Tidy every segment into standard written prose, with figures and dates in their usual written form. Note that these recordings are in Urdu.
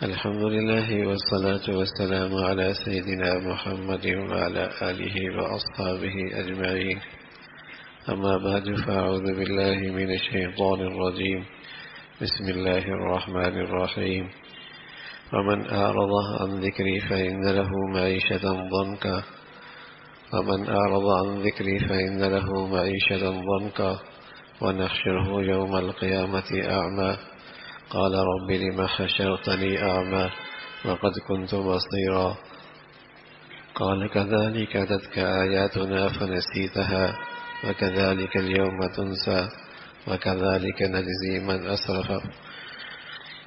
الحمد لله والصلاة والسلام على سيدنا محمد وعلى آله وأصحابه أجمعين. أما بعد فأعوذ بالله من الشيطان الرجيم. بسم الله الرحمن الرحيم. ومن أعرض عن ذكري فإن له معيشة ضنكا ونحشره يوم القيامة أعمى قال رب لم حشرتني أعمى وقد كنت بصيرا قال كذلك أتتك آياتنا فنسيتها وكذلك اليوم تنسى وكذلك نجزي من أسرف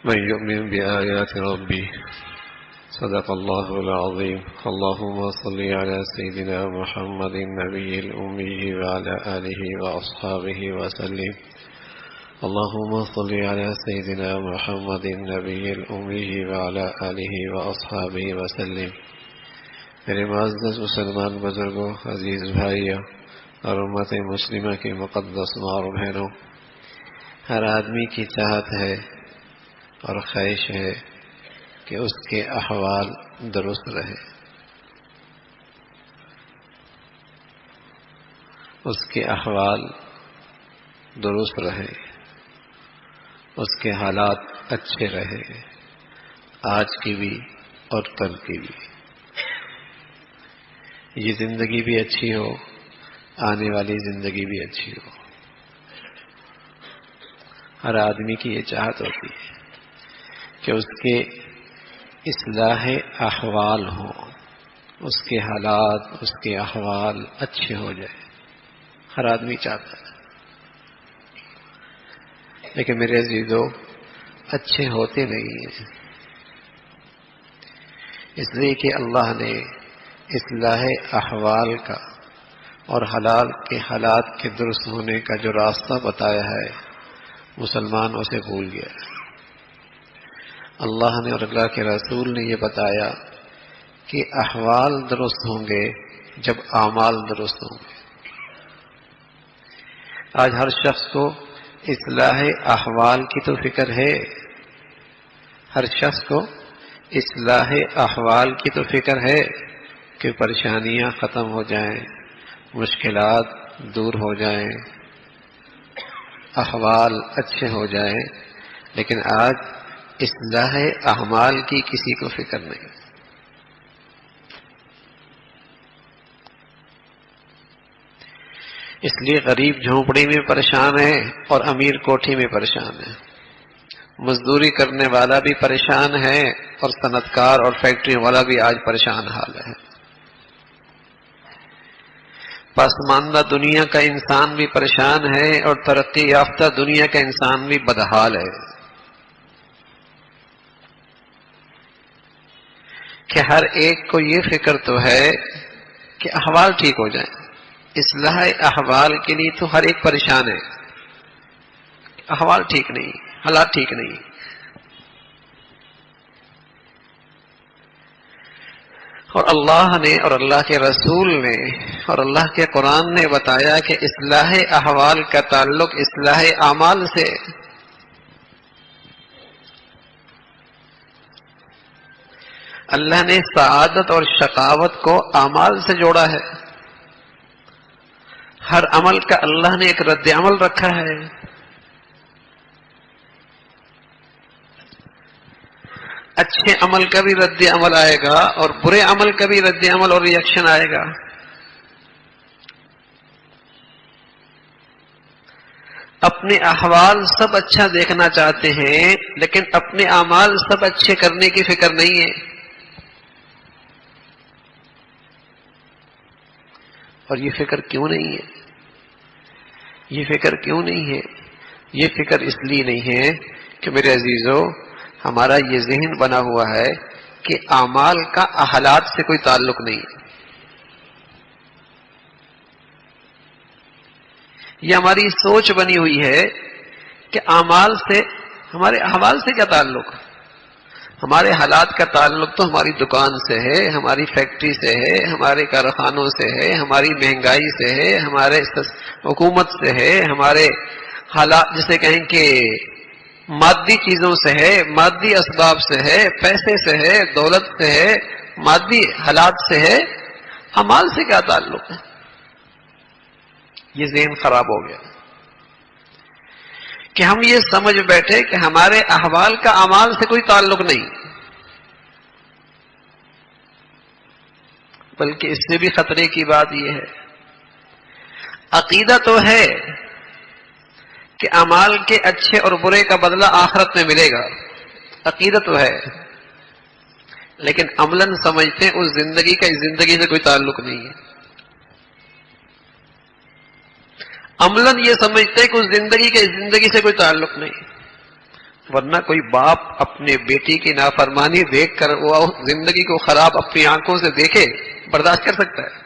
من يؤمن بآيات ربي. صدق الله العظيم. اللهم صل على سيدنا محمد النبي الأمي وعلى آله وأصحابه وسلم. اللهم صل على سيدنا محمد النبي الأمي وعلى آله وأصحابه وسلم. میرے معزز مسلمان بزرگوں، عزیز بھائیوں اور امت مسلمہ کے مقدس ماں اور بہنوں، ہر آدمی کی چاہت ہے اور خواہش ہے کہ اس کے احوال درست رہے، اس کے احوال درست رہے، اس کے حالات اچھے رہے، آج کی بھی اور کل کی بھی، یہ زندگی بھی اچھی ہو، آنے والی زندگی بھی اچھی ہو. ہر آدمی کی یہ چاہت ہوتی ہے کہ اس کے اصلاح احوال ہوں، اس کے حالات، اس کے احوال اچھے ہو جائے. ہر آدمی چاہتا ہے، لیکن میرے عزیزو اچھے ہوتے نہیں ہیں، اس لیے کہ اللہ نے اصلاح احوال کا اور حالات کے درست ہونے کا جو راستہ بتایا ہے، مسلمان اسے بھول گیا. اللہ نے اور اللہ کے رسول نے یہ بتایا کہ احوال درست ہوں گے جب اعمال درست ہوں گے. آج ہر شخص کو اصلاح احوال کی تو فکر ہے، ہر شخص کو اصلاح احوال کی تو فکر ہے کہ پریشانیاں ختم ہو جائیں، مشکلات دور ہو جائیں، احوال اچھے ہو جائیں، لیکن آج اصلاح اعمال کی کسی کو فکر نہیں. اس لیے غریب جھونپڑی میں پریشان ہے اور امیر کوٹھی میں پریشان ہے، مزدوری کرنے والا بھی پریشان ہے اور صنعتکار اور فیکٹری والا بھی آج پریشان حال ہے. پسماندہ دنیا کا انسان بھی پریشان ہے اور ترقی یافتہ دنیا کا انسان بھی بدحال ہے کہ ہر ایک کو یہ فکر تو ہے کہ احوال ٹھیک ہو جائیں. اصلاح احوال کے لیے تو ہر ایک پریشان ہے، احوال ٹھیک نہیں، حالات ٹھیک نہیں. اور اللہ نے اور اللہ کے رسول نے اور اللہ کے قرآن نے بتایا کہ اصلاح احوال کا تعلق اصلاح اعمال سے. اللہ نے سعادت اور شقاوت کو اعمال سے جوڑا ہے. ہر عمل کا اللہ نے ایک رد عمل رکھا ہے. اچھے عمل کا بھی رد عمل آئے گا اور برے عمل کا بھی رد عمل اور ریئیکشن آئے گا. اپنے احوال سب اچھا دیکھنا چاہتے ہیں لیکن اپنے اعمال سب اچھے کرنے کی فکر نہیں ہے. اور یہ فکر کیوں نہیں ہے؟ یہ فکر کیوں نہیں ہے؟ یہ فکر اس لیے نہیں ہے کہ میرے عزیزو ہمارا یہ ذہن بنا ہوا ہے کہ اعمال کا حالات سے کوئی تعلق نہیں ہے. یہ ہماری سوچ بنی ہوئی ہے کہ اعمال سے ہمارے احوال سے کیا تعلق؟ ہمارے حالات کا تعلق تو ہماری دکان سے ہے، ہماری فیکٹری سے ہے، ہمارے کارخانوں سے ہے، ہماری مہنگائی سے ہے، ہمارے حکومت سے ہے، ہمارے حالات جسے کہیں کہ مادی چیزوں سے ہے، مادی اسباب سے ہے، پیسے سے ہے، دولت سے ہے، مادی حالات سے ہے، اعمال سے کیا تعلق ہے؟ یہ ذہن خراب ہو گیا کہ ہم یہ سمجھ بیٹھے کہ ہمارے احوال کا اعمال سے کوئی تعلق نہیں، بلکہ اس سے بھی خطرے کی بات یہ ہے، عقیدہ تو ہے کہ اعمال کے اچھے اور برے کا بدلہ آخرت میں ملے گا، عقیدہ تو ہے، لیکن عملاً سمجھتے ہیں اس زندگی کا اس زندگی سے کوئی تعلق نہیں ہے، عملاً یہ سمجھتے ہیں کہ اس زندگی کا اس زندگی سے کوئی تعلق نہیں، ورنہ کوئی باپ اپنے بیٹی کی نافرمانی دیکھ کر وہ زندگی کو خراب اپنی آنکھوں سے دیکھے برداشت کر سکتا ہے؟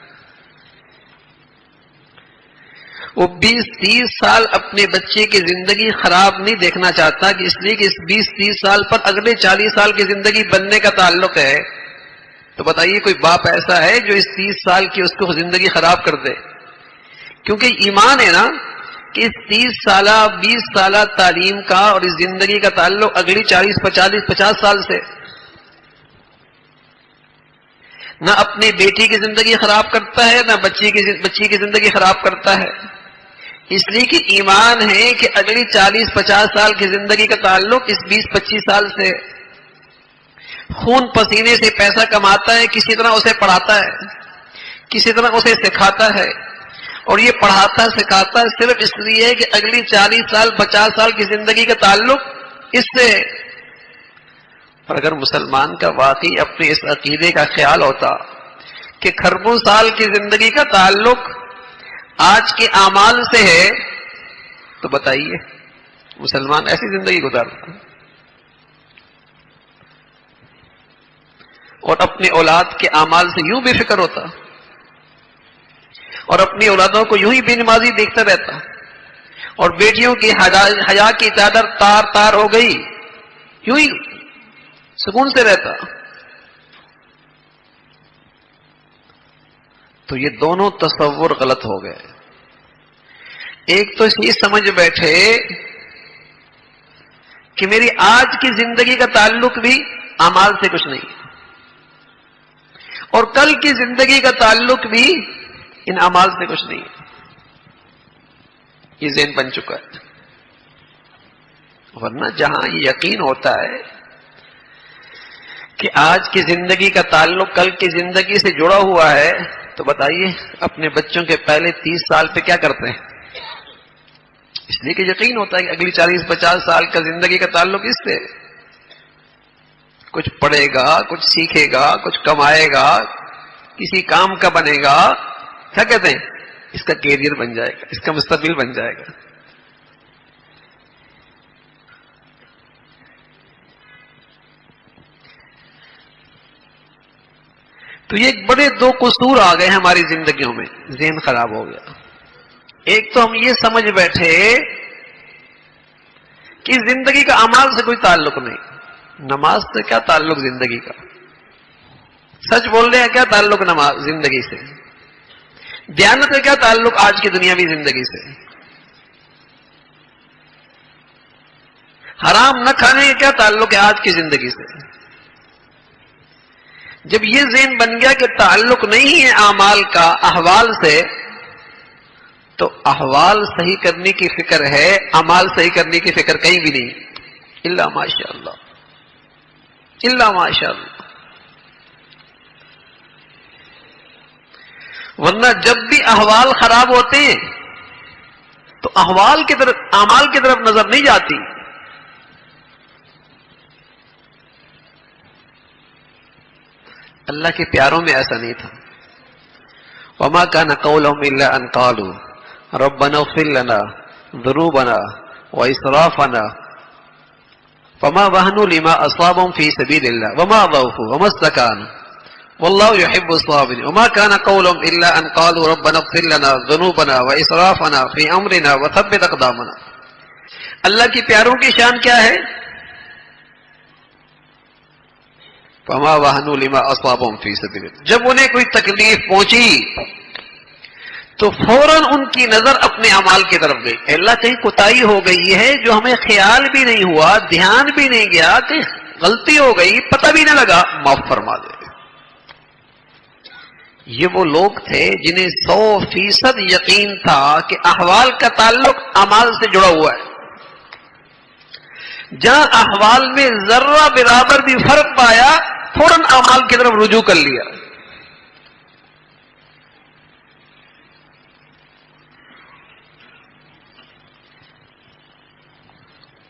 وہ 20-30 سال اپنے بچے کی زندگی خراب نہیں دیکھنا چاہتا کہ اس لیے کہ اس 20-30 سال پر اگلے 40 سال کی زندگی بننے کا تعلق ہے، تو بتائیے کوئی باپ ایسا ہے جو اس 30 سال کی اس کو زندگی خراب کر دے؟ کیونکہ ایمان ہے نا کہ اس 30 سالہ 20 سالہ تعلیم کا اور اس زندگی کا تعلق اگلی 40-50 سال سے، نہ اپنی بیٹی کی زندگی خراب کرتا ہے، نہ بچی کی زندگی خراب کرتا ہے، اس لیے کہ ایمان ہے کہ اگلی 40-50 سال کی زندگی کا تعلق اس 20-25 سال سے، خون پسینے سے پیسہ کماتا ہے، کسی طرح اسے پڑھاتا ہے، کسی طرح اسے سکھاتا ہے، اور یہ پڑھاتا سکھاتا صرف اس لیے کہ اگلی 40 سال 50 سال کی زندگی کا تعلق اس سے ہے۔ اور اگر مسلمان کا واقعی اپنے اس عقیدے کا خیال ہوتا کہ کھربوں سال کی زندگی کا تعلق آج کے اعمال سے ہے، تو بتائیے مسلمان ایسی زندگی گزارتا اور اپنے اولاد کے اعمال سے یوں بے فکر ہوتا اور اپنی اولادوں کو یوں ہی بے نمازی دیکھتا رہتا، اور بیٹیوں کی حیا کی چادر تار تار ہو گئی یوں ہی سکون سے رہتا۔ تو یہ دونوں تصور غلط ہو گئے۔ ایک تو یہ سمجھ بیٹھے کہ میری آج کی زندگی کا تعلق بھی اعمال سے کچھ نہیں، اور کل کی زندگی کا تعلق بھی ان اعمال سے کچھ نہیں، یہ ذہن بن چکا ہے۔ ورنہ جہاں یہ یقین ہوتا ہے کہ آج کی زندگی کا تعلق کل کی زندگی سے جڑا ہوا ہے، تو بتائیے اپنے بچوں کے پہلے 30 سال پہ کیا کرتے ہیں؟ اس لیے کہ یقین ہوتا ہے کہ اگلی 40-50 سال کا زندگی کا تعلق اس سے، کچھ پڑھے گا، کچھ سیکھے گا، کچھ کمائے گا، کسی کام کا بنے گا، کیا کہتے ہیں، اس کا کیریئر بن جائے گا، اس کا مستقبل بن جائے گا۔ تو یہ ایک بڑے دو قصور آ گئے ہماری زندگیوں میں، ذہن خراب ہو گیا۔ ایک تو ہم یہ سمجھ بیٹھے کہ زندگی کا اعمال سے کوئی تعلق نہیں، نماز سے کیا تعلق زندگی کا، سچ بول رہے ہیں کیا تعلق نماز زندگی سے، دیانت کا کیا تعلق آج کی دنیاوی زندگی سے، حرام نہ کھانے کا کیا تعلق ہے آج کی زندگی سے۔ جب یہ ذہن بن گیا کہ تعلق نہیں ہے اعمال کا احوال سے، تو احوال صحیح کرنے کی فکر ہے، اعمال صحیح کرنے کی فکر کہیں بھی نہیں، الا ماشاء اللہ، الا ماشاء اللہ۔ ورنہ جب بھی احوال خراب ہوتے ہیں تو احوال کی طرف، اعمال کی طرف نظر نہیں جاتی۔ اللہ کے پیاروں میں ایسا نہیں تھا۔ وما كان قولهم الا ان قالوا ربنا اغفر لنا ذنوبنا واسرافنا فما وهنوا لما اصابهم في سبيل الله وما ضعفوا وما استكانوا والله يحب الصابرين وما كان قولهم الا ان قالوا ربنا اغفر لنا ذنوبنا واسرافنا في امرنا وثبت اقدامنا۔ اللہ کے پیاروں کی شان کیا ہے؟ فما وهنوا لما اصابهم في سبيل الله، جب انہیں کوئی تکلیف پہنچی تو فوراً ان کی نظر اپنے اعمال کی طرف گئی. اللہ کہیں کوتاہی ہو گئی ہے جو ہمیں خیال بھی نہیں ہوا, دھیان بھی نہیں گیا, کہ غلطی ہو گئی, پتہ بھی نہ لگا, معاف فرما دے. یہ وہ لوگ تھے جنہیں 100% یقین تھا کہ احوال کا تعلق اعمال سے جڑا ہوا ہے. جہاں احوال میں ذرہ برابر بھی فرق پایا, فوراً اعمال کی طرف رجوع کر لیا.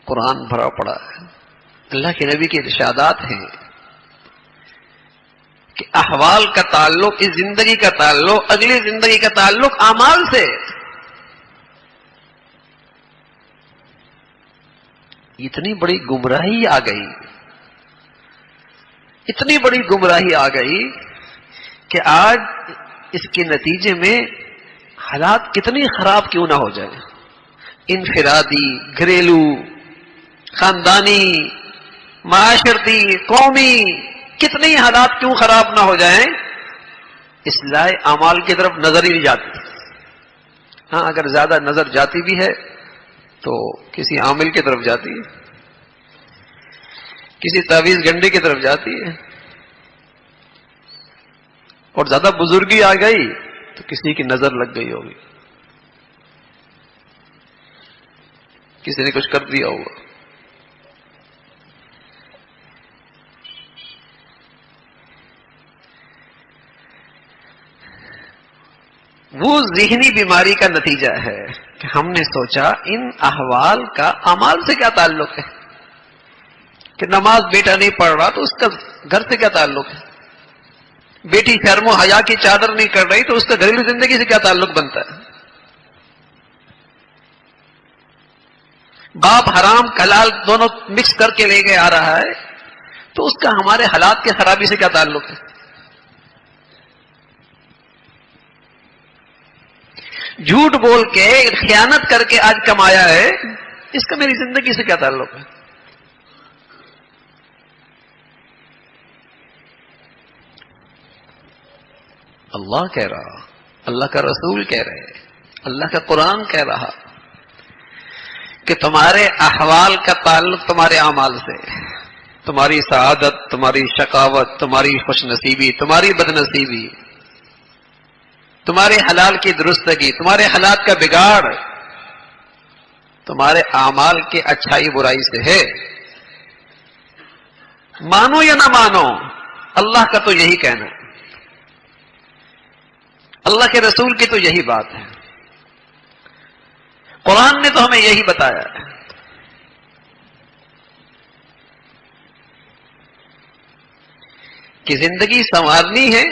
قرآن بھرا پڑا ہے, اللہ کے نبی کے ارشادات ہیں کہ احوال کا تعلق, اس زندگی کا تعلق, اگلی زندگی کا تعلق اعمال سے. اتنی بڑی گمراہی آ گئی, اتنی بڑی گمراہی آ گئی کہ آج اس کے نتیجے میں حالات کتنی خراب کیوں نہ ہو جائیں, انفرادی, گھریلو, خاندانی, معاشرتی, قومی, کتنی حالات کیوں خراب نہ ہو جائیں, اصلاح اعمال کی طرف نظر ہی نہیں جاتی. ہاں اگر زیادہ نظر جاتی بھی ہے تو کسی عامل کی طرف جاتی ہے, کسی تعویذ گنڈے کی طرف جاتی ہے, اور زیادہ بزرگی آ گئی تو کسی کی نظر لگ گئی ہوگی, کسی نے کچھ کر دیا ہوگا. وہ ذہنی بیماری کا نتیجہ ہے کہ ہم نے سوچا ان احوال کا اعمال سے کیا تعلق ہے, کہ نماز بیٹا نہیں پڑھ رہا تو اس کا گھر سے کیا تعلق ہے, بیٹی شرم و حیا کی چادر نہیں کر رہی تو اس کا گھریلو زندگی سے کیا تعلق بنتا ہے, باپ حرام حلال دونوں مکس کر کے لے کے آ رہا ہے تو اس کا ہمارے حالات کی خرابی سے کیا تعلق ہے. جھوٹ بول کے, خیانت کر کے آج کمایا ہے, اس کا میری زندگی سے کیا تعلق ہے. اللہ کہہ رہا, اللہ کا رسول کہہ رہے, اللہ کا قرآن کہہ رہا کہ تمہارے احوال کا تعلق تمہارے اعمال سے, تمہاری سعادت, تمہاری شقاوت, تمہاری خوش نصیبی, تمہاری بد نصیبی, تمہارے حلال کی درستگی, تمہارے حالات کا بگاڑ, تمہارے اعمال کی اچھائی برائی سے ہے. مانو یا نہ مانو, اللہ کا تو یہی کہنا ہے, اللہ کے رسول کی تو یہی بات ہے, قرآن نے تو ہمیں یہی بتایا ہے. کہ زندگی سنوارنی ہے,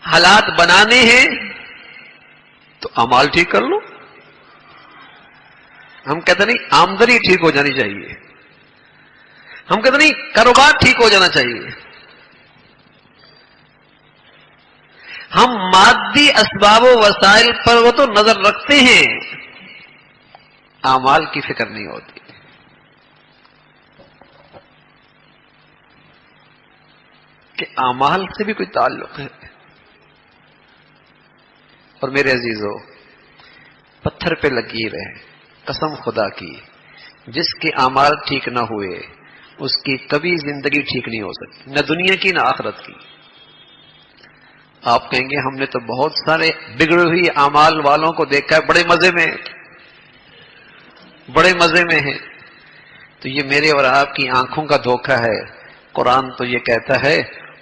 حالات بنانے ہیں تو اعمال ٹھیک کر لو. ہم کہتے نہیں آمدنی ٹھیک ہو جانی چاہیے, ہم کہتے نہیں کاروبار ٹھیک ہو جانا چاہیے. ہم مادی اسباب و وسائل پر وہ تو نظر رکھتے ہیں, اعمال کی فکر نہیں ہوتی. کہ اعمال سے بھی کوئی تعلق ہے. اور میرے عزیزو, پتھر پہ لکیر ہے, قسم خدا کی, جس کے اعمال ٹھیک نہ ہوئے اس کی کبھی زندگی ٹھیک نہیں ہو سکتی, نہ دنیا کی نہ آخرت کی. آپ کہیں گے ہم نے تو بہت سارے بگڑے ہوئی اعمال والوں کو دیکھا ہے, بڑے مزے میں, بڑے مزے میں ہیں. تو یہ میرے اور آپ کی آنکھوں کا دھوکہ ہے. قرآن تو یہ کہتا ہے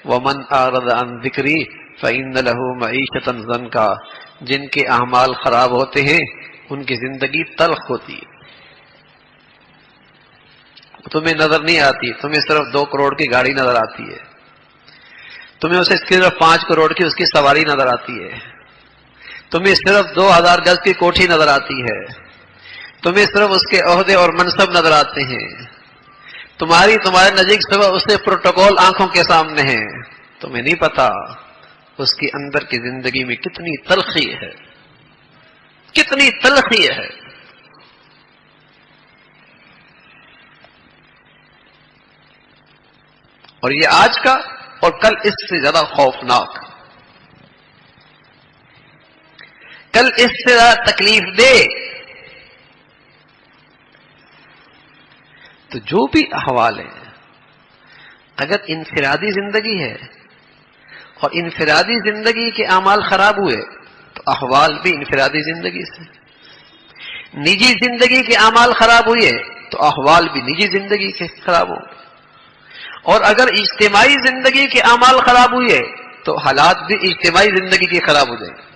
وَمَنْ أَعْرَضَ عَنْ ذِكْرِي فَإِنَّ لَهُ مَعِيشَةً ضَنْكًا, جن کے اعمال خراب ہوتے ہیں ان کی زندگی تلخ ہوتی ہے. تمہیں نظر نہیں آتی, تمہیں صرف 2 کروڑ کی گاڑی نظر آتی ہے, تمہیں اسے صرف 5 کروڑ کی اس کی سواری نظر آتی ہے, تمہیں صرف 2000 گز کی کوٹھی نظر آتی ہے, تمہیں صرف اس کے عہدے اور منصب نظر آتے ہیں, تمہارے نزدیک صرف اس سے پروٹوکول آنکھوں کے سامنے ہے. تمہیں نہیں پتا اس کی اندر کی زندگی میں کتنی تلخی ہے, کتنی تلخی ہے. اور یہ آج کا اور کل اس سے زیادہ خوفناک. کل اس سے زیادہ تکلیف دے. تو جو بھی احوال ہیں، اگر انفرادی زندگی ہے اور انفرادی زندگی کے اعمال خراب ہوئے تو احوال بھی انفرادی زندگی سے. نجی زندگی کے اعمال خراب ہوئے تو احوال بھی نجی زندگی کے خراب ہوں. اور اگر اجتماعی زندگی کے اعمال خراب ہوئے تو حالات بھی اجتماعی زندگی کے خراب ہو جائیں گے.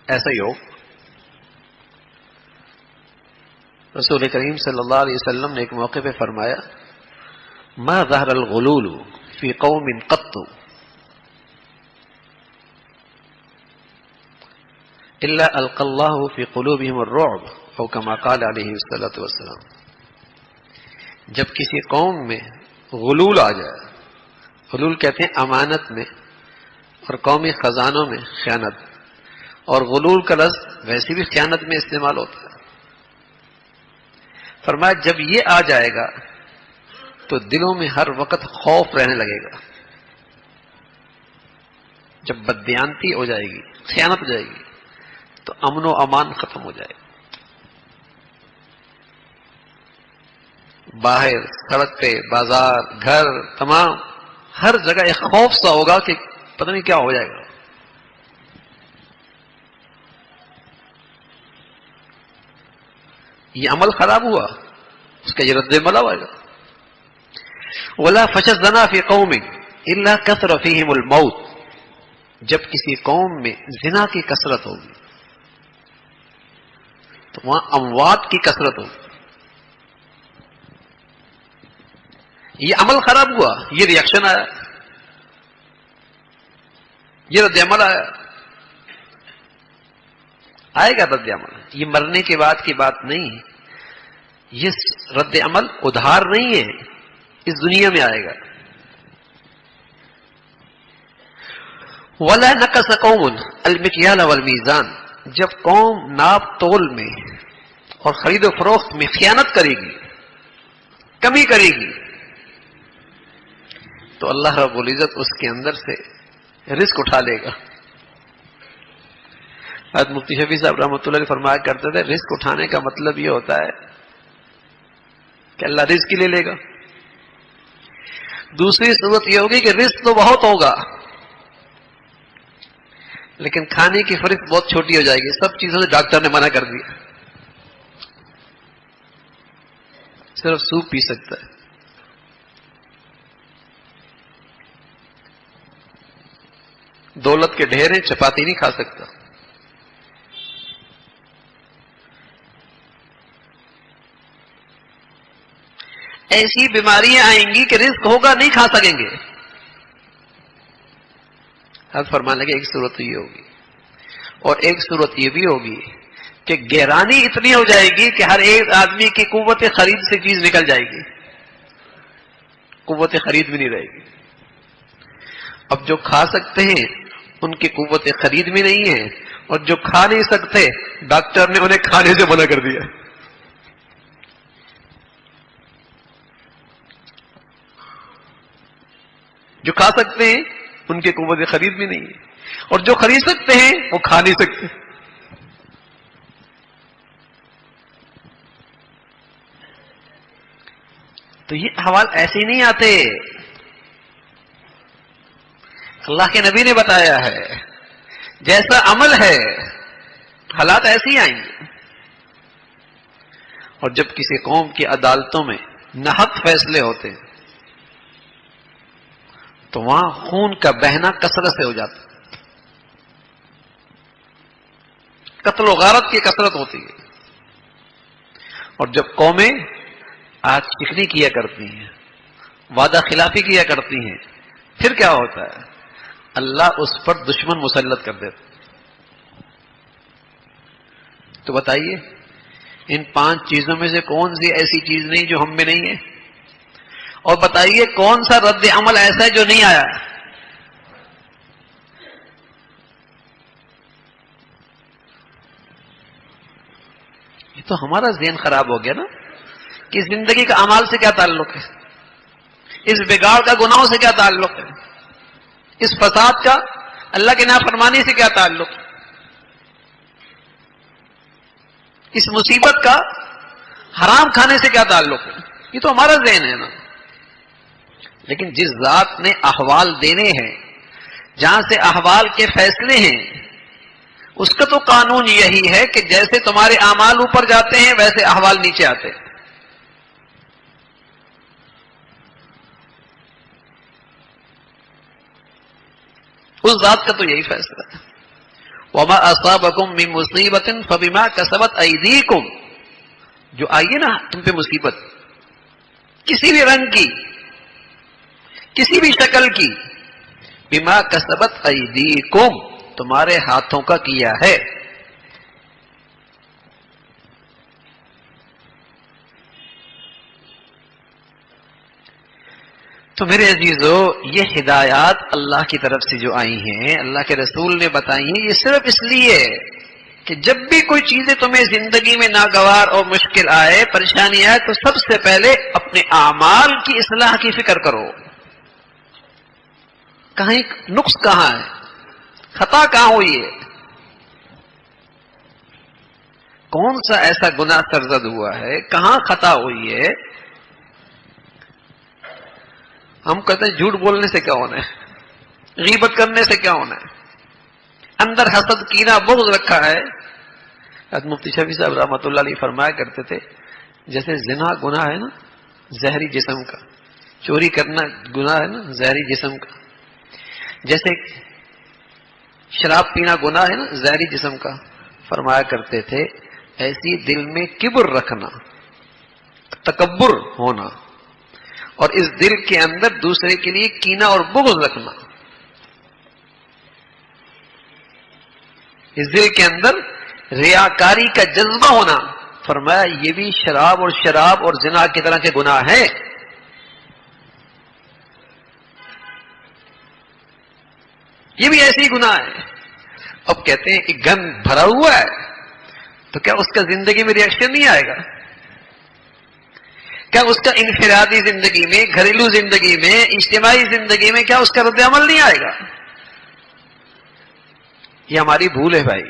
ایسا ہی ہو. رسول کریم صلی اللہ علیہ وسلم نے ایک موقع پہ فرمایا ما ظہر الغلول فی قوم قط الا القى الله في قلوبهم الرعب او كما قال علیہ الصلوۃ والسلام. جب کسی قوم میں غلول آ جائے، غلول کہتے ہیں امانت میں اور قومی خزانوں میں خیانت، اور غلول کا لفظ ویسے بھی خیانت میں استعمال ہوتا ہے. فرمایا جب یہ آ جائے گا تو دلوں میں ہر وقت خوف رہنے لگے گا. جب بددیانتی ہو جائے گی، خیانت ہو جائے گی، تو امن و امان ختم ہو جائے گا. باہر سڑک پہ، بازار، گھر، تمام ہر جگہ ایک خوف سا ہوگا کہ پتہ نہیں کیا ہو جائے گا. یہ عمل خراب ہوا، اس کا یہ رد عمل آئے گا. ولا فشى الزنا في قوم الا كثر فيهم الموت. جب کسی قوم میں زنا کی کثرت ہوگی تو وہاں اموات کی کثرت ہوگی. یہ عمل خراب ہوا، یہ ریئیکشن آیا، یہ رد عمل آیا. آئے گا رد عمل. یہ مرنے کے بعد کی بات نہیں ہے، یہ رد عمل ادھار نہیں ہے، اس دنیا میں آئے گا. ولا نقص قوم المکیال والمیزان. جب قوم ناپ تول میں اور خرید و فروخت میں خیانت کرے گی، کمی کرے گی، تو اللہ رب العزت اس کے اندر سے رزق اٹھا لے گا. حضرت مفتی شفیع صاحب رحمۃ اللہ علیہ فرمایا کرتے تھے رزق اٹھانے کا مطلب یہ ہوتا ہے کہ اللہ رزق ہی لے لے گا. دوسری صورت یہ ہوگی کہ رزق تو بہت ہوگا لیکن کھانے کی فہرست بہت چھوٹی ہو جائے گی. سب چیزوں سے ڈاکٹر نے منع کر دیا، صرف سوپ پی سکتا ہے. دولت کے ڈھیر ہیں، چپاتی نہیں کھا سکتا. ایسی بیماریاں آئیں گی کہ رزق ہوگا نہیں کھا سکیں گے. حضرت فرمانے لگے ایک صورت یہ ہوگی، اور ایک صورت یہ بھی ہوگی کہ گہرانی اتنی ہو جائے گی کہ ہر ایک آدمی کی قوت خرید سے چیز نکل جائے گی، قوت خرید بھی نہیں رہے گی. اب جو کھا سکتے ہیں ان کی قوت خرید بھی نہیں ہے، اور جو کھا نہیں سکتے ڈاکٹر نے انہیں کھانے سے منع کر دیا. جو کھا سکتے ہیں ان کی قوت خرید بھی نہیں ہے، اور جو خرید سکتے ہیں وہ کھا نہیں سکتے. تو یہ احوال ایسے ہی نہیں آتے. اللہ کے نبی نے بتایا ہے جیسا عمل ہے حالات ایسے ہی آئیں گے. اور جب کسی قوم کی عدالتوں میں ناحق فیصلے ہوتے ہیں تو وہاں خون کا بہنا کثرت سے ہو جاتا ہے، قتل و غارت کی کثرت ہوتی ہے. اور جب قومیں آج چکنی کیا کرتی ہیں، وعدہ خلافی کیا کرتی ہیں، پھر کیا ہوتا ہے؟ اللہ اس پر دشمن مسلط کر دیتا. تو بتائیے ان 5 چیزوں میں سے کون سی ایسی چیز نہیں جو ہم میں نہیں ہے؟ اور بتائیے کون سا رد عمل ایسا ہے جو نہیں آیا؟ یہ تو ہمارا ذہن خراب ہو گیا نا کہ زندگی کا اعمال سے کیا تعلق ہے، اس بگاڑ کا گناہوں سے کیا تعلق ہے، اس فساد کا اللہ کے نافرمانی سے کیا تعلق ہے، اس مصیبت کا حرام کھانے سے کیا تعلق ہے. یہ تو ہمارا ذہن ہے نا. لیکن جس ذات نے احوال دینے ہیں، جہاں سے احوال کے فیصلے ہیں، اس کا تو قانون یہی ہے کہ جیسے تمہارے اعمال اوپر جاتے ہیں ویسے احوال نیچے آتے ہیں. اس ذات کا تو یہی فیصلہ ہے. وما اصابکم من مصیبت فبما کسبت ایدیکم، جو آئیے نا تم پہ مصیبت کسی بھی رنگ کی، کسی بھی شکل کی، بما کسبت ایدیکم، تمہارے ہاتھوں کا کیا ہے. تو میرے عزیزو، یہ ہدایات اللہ کی طرف سے جو آئی ہیں، اللہ کے رسول نے بتائی ہیں، یہ صرف اس لیے کہ جب بھی کوئی چیزیں تمہیں زندگی میں ناگوار اور مشکل آئے، پریشانی آئے، تو سب سے پہلے اپنے اعمال کی اصلاح کی فکر کرو. کہیں نقص کہاں ہے، خطا کہاں ہوئی ہے، کون سا ایسا گناہ سرزد ہوا ہے، کہاں خطا ہوئی ہے. ہم کہتے ہیں جھوٹ بولنے سے کیا ہونا ہے، غیبت کرنے سے کیا ہونا ہے، اندر حسد کینہ بغض رکھا ہے. حضرت مفتی شفیع صاحب رحمۃ اللہ علیہ فرمایا کرتے تھے، جیسے زنا گناہ ہے نا زہری جسم کا، چوری کرنا گناہ ہے نا زہری جسم کا، جیسے شراب پینا گناہ ہے نا زہری جسم کا. فرمایا کرتے تھے ایسی دل میں کبر رکھنا، تکبر ہونا، اور اس دل کے اندر دوسرے کے لیے کینہ اور بغض رکھنا، اس دل کے اندر ریاکاری کا جذبہ ہونا، فرمایا یہ بھی شراب اور زنا کی طرح کے گناہ ہیں. یہ بھی ایسے ہی گناہ ہے. اب کہتے ہیں کہ گن بھرا ہوا ہے تو کیا اس کا زندگی میں ریئیکشن نہیں آئے گا؟ کیا اس کا انفرادی زندگی میں، گھریلو زندگی میں، اجتماعی زندگی میں کیا اس کا رد عمل نہیں آئے گا؟ یہ ہماری بھول ہے بھائی،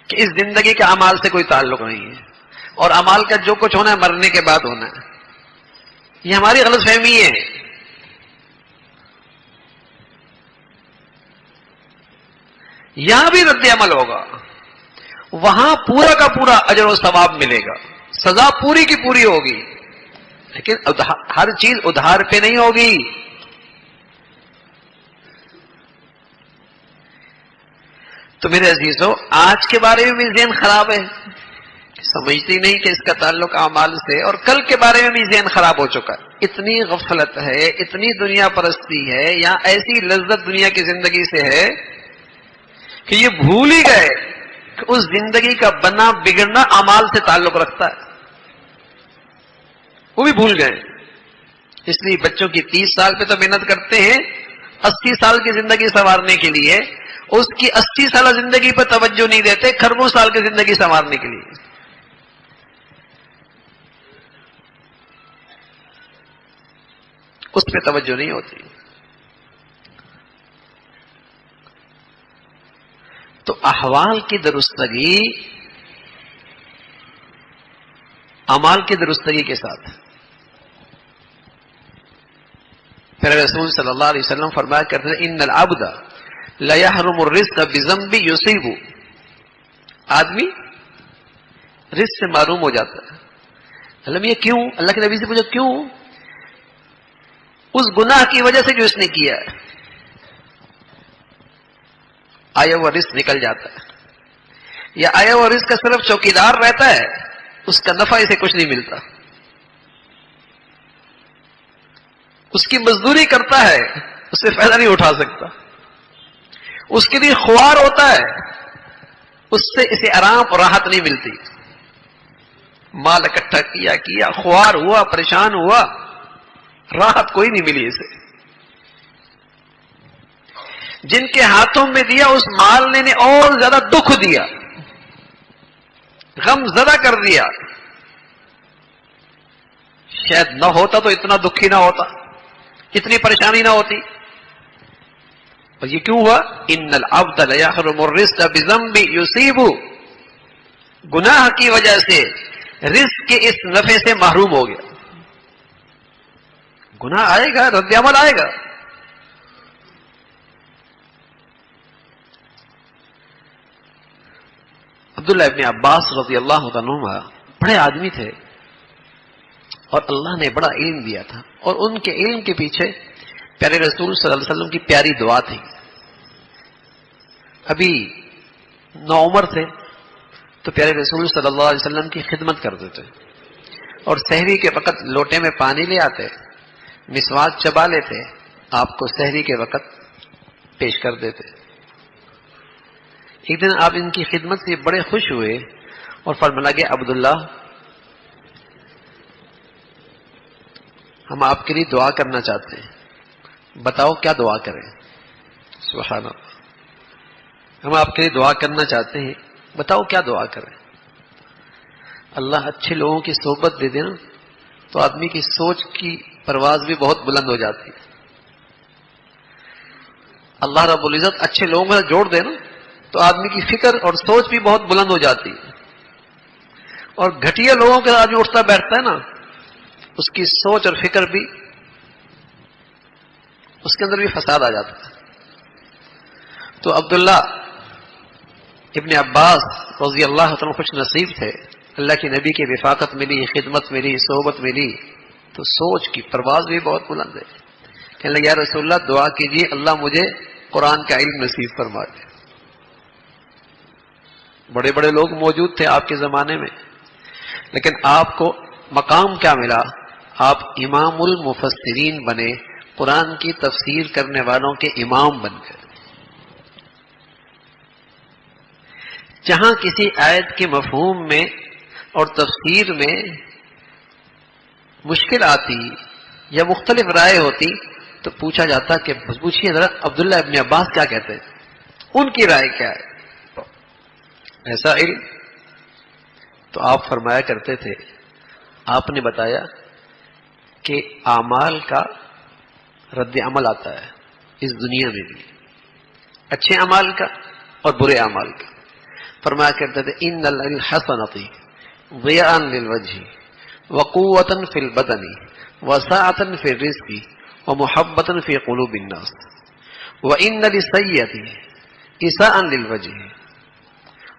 کہ اس زندگی کا اعمال سے کوئی تعلق نہیں ہے، اور اعمال کا جو کچھ ہونا ہے مرنے کے بعد ہونا ہے. یہ ہماری غلط فہمی ہے. یہاں بھی رد عمل ہوگا، وہاں پورا کا پورا اجر و ثواب ملے گا، سزا پوری کی پوری ہوگی، لیکن ہر چیز ادھار پہ نہیں ہوگی. تو میرے عزیزو، آج کے بارے میں بھی ذہن خراب ہے، سمجھتی نہیں کہ اس کا تعلق اعمال سے، اور کل کے بارے میں بھی ذہن خراب ہو چکا ہے. اتنی غفلت ہے، اتنی دنیا پرستی ہے، یا ایسی لذت دنیا کی زندگی سے ہے کہ یہ بھول ہی گئے کہ اس زندگی کا بنا بگڑنا اعمال سے تعلق رکھتا ہے. وہ بھی بھول گئے. اس لیے بچوں کی 30 سال پہ تو محنت کرتے ہیں 80 سال کی زندگی سنوارنے کے لیے، اس کی 80 سالہ زندگی پہ توجہ نہیں دیتے خربوں سال کی زندگی سنوارنے کے لیے. اس پہ توجہ نہیں ہوتی. تو احوال کی درستگی اعمال کی درستگی کے ساتھ. پھر رسول صلی اللہ علیہ وسلم فرمایا کرتے ہیں ان العبد لا يحرم الرزق بذنب يصيب، آدمی رزق سے محروم ہو جاتا ہے. اللہ یہ کیوں؟ اللہ کے نبی سے پوچھا کیوں؟ اس گناہ کی وجہ سے جو اس نے کیا ہے، آیا ہوا رزق نکل جاتا ہے، یا آیا ہوا رزق کا صرف چوکیدار رہتا ہے، اس کا نفع اسے کچھ نہیں ملتا. اس کی مزدوری کرتا ہے، اس سے فائدہ نہیں اٹھا سکتا. اس کے لیے خوار ہوتا ہے، اس سے اسے آرام اور راحت نہیں ملتی. مال اکٹھا کیا خوار ہوا، پریشان ہوا، راحت کوئی نہیں ملی اسے. جن کے ہاتھوں میں دیا اس مال نے اور زیادہ دکھ دیا، غم زدہ کر دیا. شاید نہ ہوتا تو اتنا دکھی نہ ہوتا، اتنی پریشانی نہ ہوتی. اور یہ کیوں ہوا؟ ان العبد لیحرم الرزق بذنب یصیب، گناہ کی وجہ سے رزق کے اس نفع سے محروم ہو گیا. گناہ آئے گا، رد عمل آئے گا. عبداللہ ابن عباس رضی اللہ عنہ بڑے آدمی تھے اور اللہ نے بڑا علم دیا تھا، اور ان کے علم کے پیچھے پیارے رسول صلی اللہ علیہ وسلم کی پیاری دعا تھی. ابھی نوعمر تھے تو پیارے رسول صلی اللہ علیہ وسلم کی خدمت کرتے تھے، اور سحری کے وقت لوٹے میں پانی لے آتے، مسواک چبا لیتے، آپ کو سحری کے وقت پیش کر دیتے. ایک دن آپ ان کی خدمت سے بڑے خوش ہوئے اور فرمانے لگے عبداللہ ہم آپ کے لیے دعا کرنا چاہتے ہیں، بتاؤ کیا دعا کریں. سبحان اللہ، ہم آپ کے لیے دعا کرنا چاہتے ہیں، بتاؤ کیا دعا کریں. اللہ اچھے لوگوں کی صحبت دے دے نا تو آدمی کی سوچ کی پرواز بھی بہت بلند ہو جاتی ہے. اللہ رب العزت اچھے لوگوں کا جوڑ دے نا تو آدمی کی فکر اور سوچ بھی بہت بلند ہو جاتی ہے. اور گھٹیا لوگوں کے آدمی اٹھتا بیٹھتا ہے نا، اس کی سوچ اور فکر بھی، اس کے اندر بھی فساد آ جاتا ہے. تو عبداللہ ابن عباس رضی اللہ عنہ خوش نصیب تھے، اللہ کے نبی کی رفاقت ملی، خدمت ملی، صحبت ملی، تو سوچ کی پرواز بھی بہت بلند ہے. کہنے لگے یا رسول اللہ دعا کیجیے اللہ مجھے قرآن کا علم نصیب فرما دے. بڑے بڑے لوگ موجود تھے آپ کے زمانے میں، لیکن آپ کو مقام کیا ملا؟ آپ امام المفسرین بنے، قرآن کی تفسیر کرنے والوں کے امام بن گئے. جہاں کسی آیت کے مفہوم میں اور تفسیر میں مشکل آتی یا مختلف رائے ہوتی تو پوچھا جاتا کہ پوچھیے ذرا عبداللہ ابن عباس کیا کہتے ہیں، ان کی رائے کیا ہے. ایسا علم تو آپ فرمایا کرتے تھے، آپ نے بتایا کہ اعمال کا رد عمل آتا ہے اس دنیا میں بھی، اچھے اعمال کا اور برے اعمال کا. فرمایا کرتے تھے ان الحسنۃ ضیاء للوجہ وقوۃ فی البدن وسعۃ فی الرزق ومحبۃ فی قلوب الناس وان للسیئۃ اساء للوجہ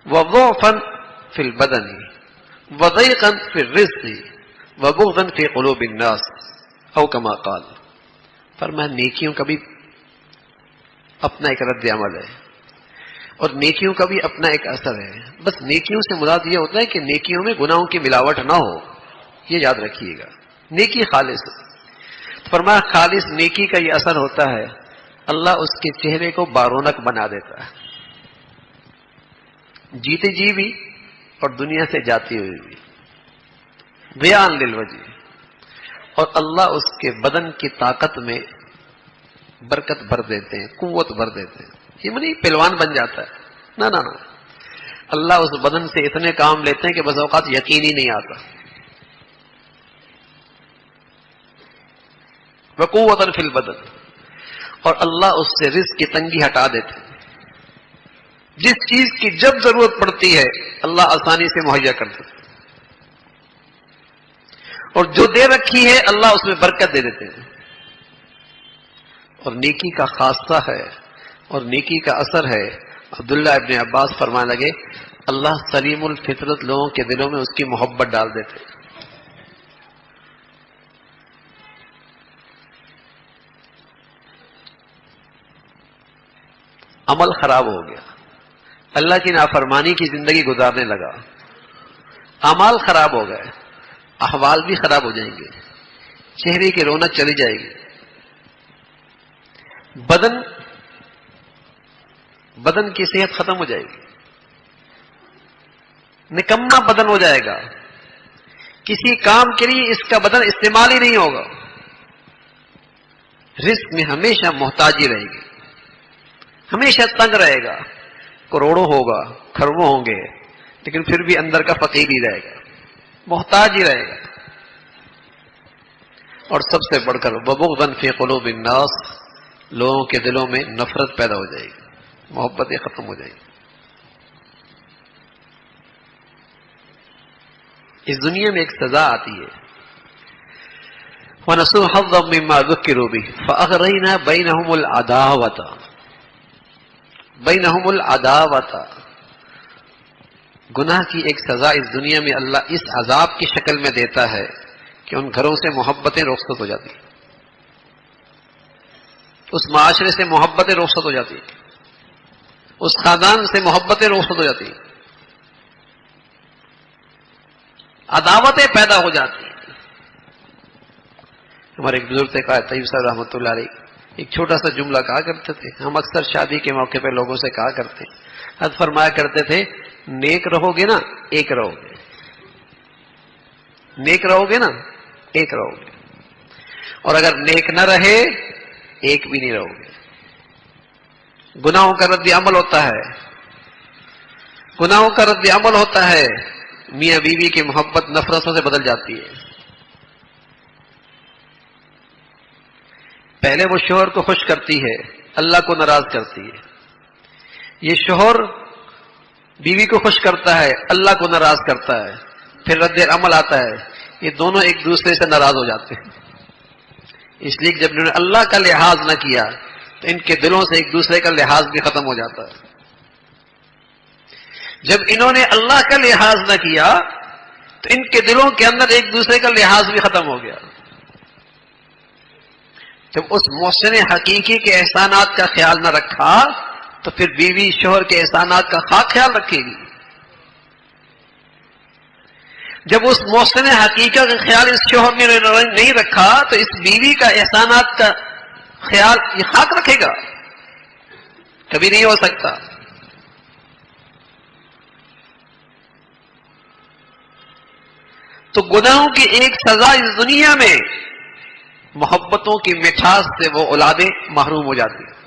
وضعفا فی البدن وضیقا فی الرزق وبغضا فی قلوب الناس او کما قال. فرمایا نیکیوں کا بھی اپنا ایک رد عمل ہے اور نیکیوں کا بھی اپنا ایک اثر ہے. بس نیکیوں سے مراد یہ ہوتا ہے کہ نیکیوں میں گناہوں کی ملاوٹ نہ ہو، یہ یاد رکھیے گا. نیکی خالص. فرمایا خالص نیکی کا یہ اثر ہوتا ہے اللہ اس کے چہرے کو بارونق بنا دیتا ہے، جیتے جی بھی اور دنیا سے جاتی ہوئی بھی. بیان للوجہ، اور اللہ اس کے بدن کی طاقت میں برکت بھر دیتے ہیں، قوت بھر دیتے ہیں. یہ نہیں پہلوان بن جاتا ہے، نہ نہ نہ، اللہ اس بدن سے اتنے کام لیتے ہیں کہ بس اوقات یقین ہی نہیں آتا. وقوۃ فی البدن، اور اللہ اس سے رزق کی تنگی ہٹا دیتے ہیں. جس چیز کی جب ضرورت پڑتی ہے اللہ آسانی سے مہیا کر دیتے ہیں، اور جو دے رکھی ہے اللہ اس میں برکت دے دیتے ہیں. اور نیکی کا خاصہ ہے اور نیکی کا اثر ہے. عبداللہ ابن عباس فرمانے لگے اللہ سلیم الفطرت لوگوں کے دلوں میں اس کی محبت ڈال دیتے. عمل خراب ہو گیا، اللہ کی نافرمانی کی زندگی گزارنے لگا، اعمال خراب ہو گئے، احوال بھی خراب ہو جائیں گے، چہرے کی رونق چلی جائے گی، بدن کی صحت ختم ہو جائے گی، نکما بدن ہو جائے گا، کسی کام کے لیے اس کا بدن استعمال ہی نہیں ہوگا. رزق میں ہمیشہ محتاجی رہے گی، ہمیشہ تنگ رہے گا. کروڑوں ہوگا، کھربوں ہوں گے، لیکن پھر بھی اندر کا فقیر ہی رہے گا، محتاج ہی رہے گا. اور سب سے بڑھ کر وبغضا فی قلوب الناس، لوگوں کے دلوں میں نفرت پیدا ہو جائے گی، محبتیں ختم ہو جائیں گی۔ اس دنیا میں ایک سزا آتی ہے، وَنَسُوا حَظًّا مِّمَّا ذُكِّرُوا بِهِ فَأَغْرَيْنَا بَيْنَهُمُ الْعَدَاوَةَ۔ گناہ کی ایک سزا اس دنیا میں اللہ اس عذاب کی شکل میں دیتا ہے کہ ان گھروں سے محبتیں رخصت ہو جاتی ہیں، اس معاشرے سے محبتیں رخصت ہو جاتی ہیں، اس خاندان سے محبتیں رخصت ہو جاتی ہیں، عداوتیں پیدا ہو جاتی ہیں۔ ہمارے ایک بزرگ سے کہا، طیب صاحب رحمۃ اللہ علیہ، ایک چھوٹا سا جملہ کہا کرتے تھے، ہم اکثر شادی کے موقع پہ لوگوں سے کہا کرتے ہیں، حضرت فرمایا کرتے تھے نیک رہو گے نا ایک رہو گے، نیک رہو گے نا ایک رہو گے، اور اگر نیک نہ رہے ایک بھی نہیں رہو گے۔ گناہوں کا رد عمل ہوتا ہے، گناہوں کا رد عمل ہوتا ہے، میاں بیوی کی محبت نفرتوں سے بدل جاتی ہے۔ پہلے وہ شوہر کو خوش کرتی ہے، اللہ کو ناراض کرتی ہے، یہ شوہر بیوی کو خوش کرتا ہے، اللہ کو ناراض کرتا ہے، پھر رد عمل آتا ہے، یہ دونوں ایک دوسرے سے ناراض ہو جاتے ہیں۔ اس لیے جب انہوں نے اللہ کا لحاظ نہ کیا تو ان کے دلوں سے ایک دوسرے کا لحاظ بھی ختم ہو جاتا ہے۔ جب انہوں نے اللہ کا لحاظ نہ کیا تو ان کے دلوں کے اندر ایک دوسرے کا لحاظ بھی ختم ہو گیا۔ جب اس محسن حقیقی کے احسانات کا خیال نہ رکھا تو پھر بیوی شوہر کے احسانات کا خیال رکھے گی۔ جب اس محسن حقیقہ کا خیال اس شوہر نے نہیں رکھا تو اس بیوی کا احسانات کا خیال یہ خاک رکھے گا، کبھی نہیں ہو سکتا۔ تو گناہوں کی ایک سزا اس دنیا میں محبتوں کی مٹھاس سے وہ اولادیں محروم ہو جاتی ہیں،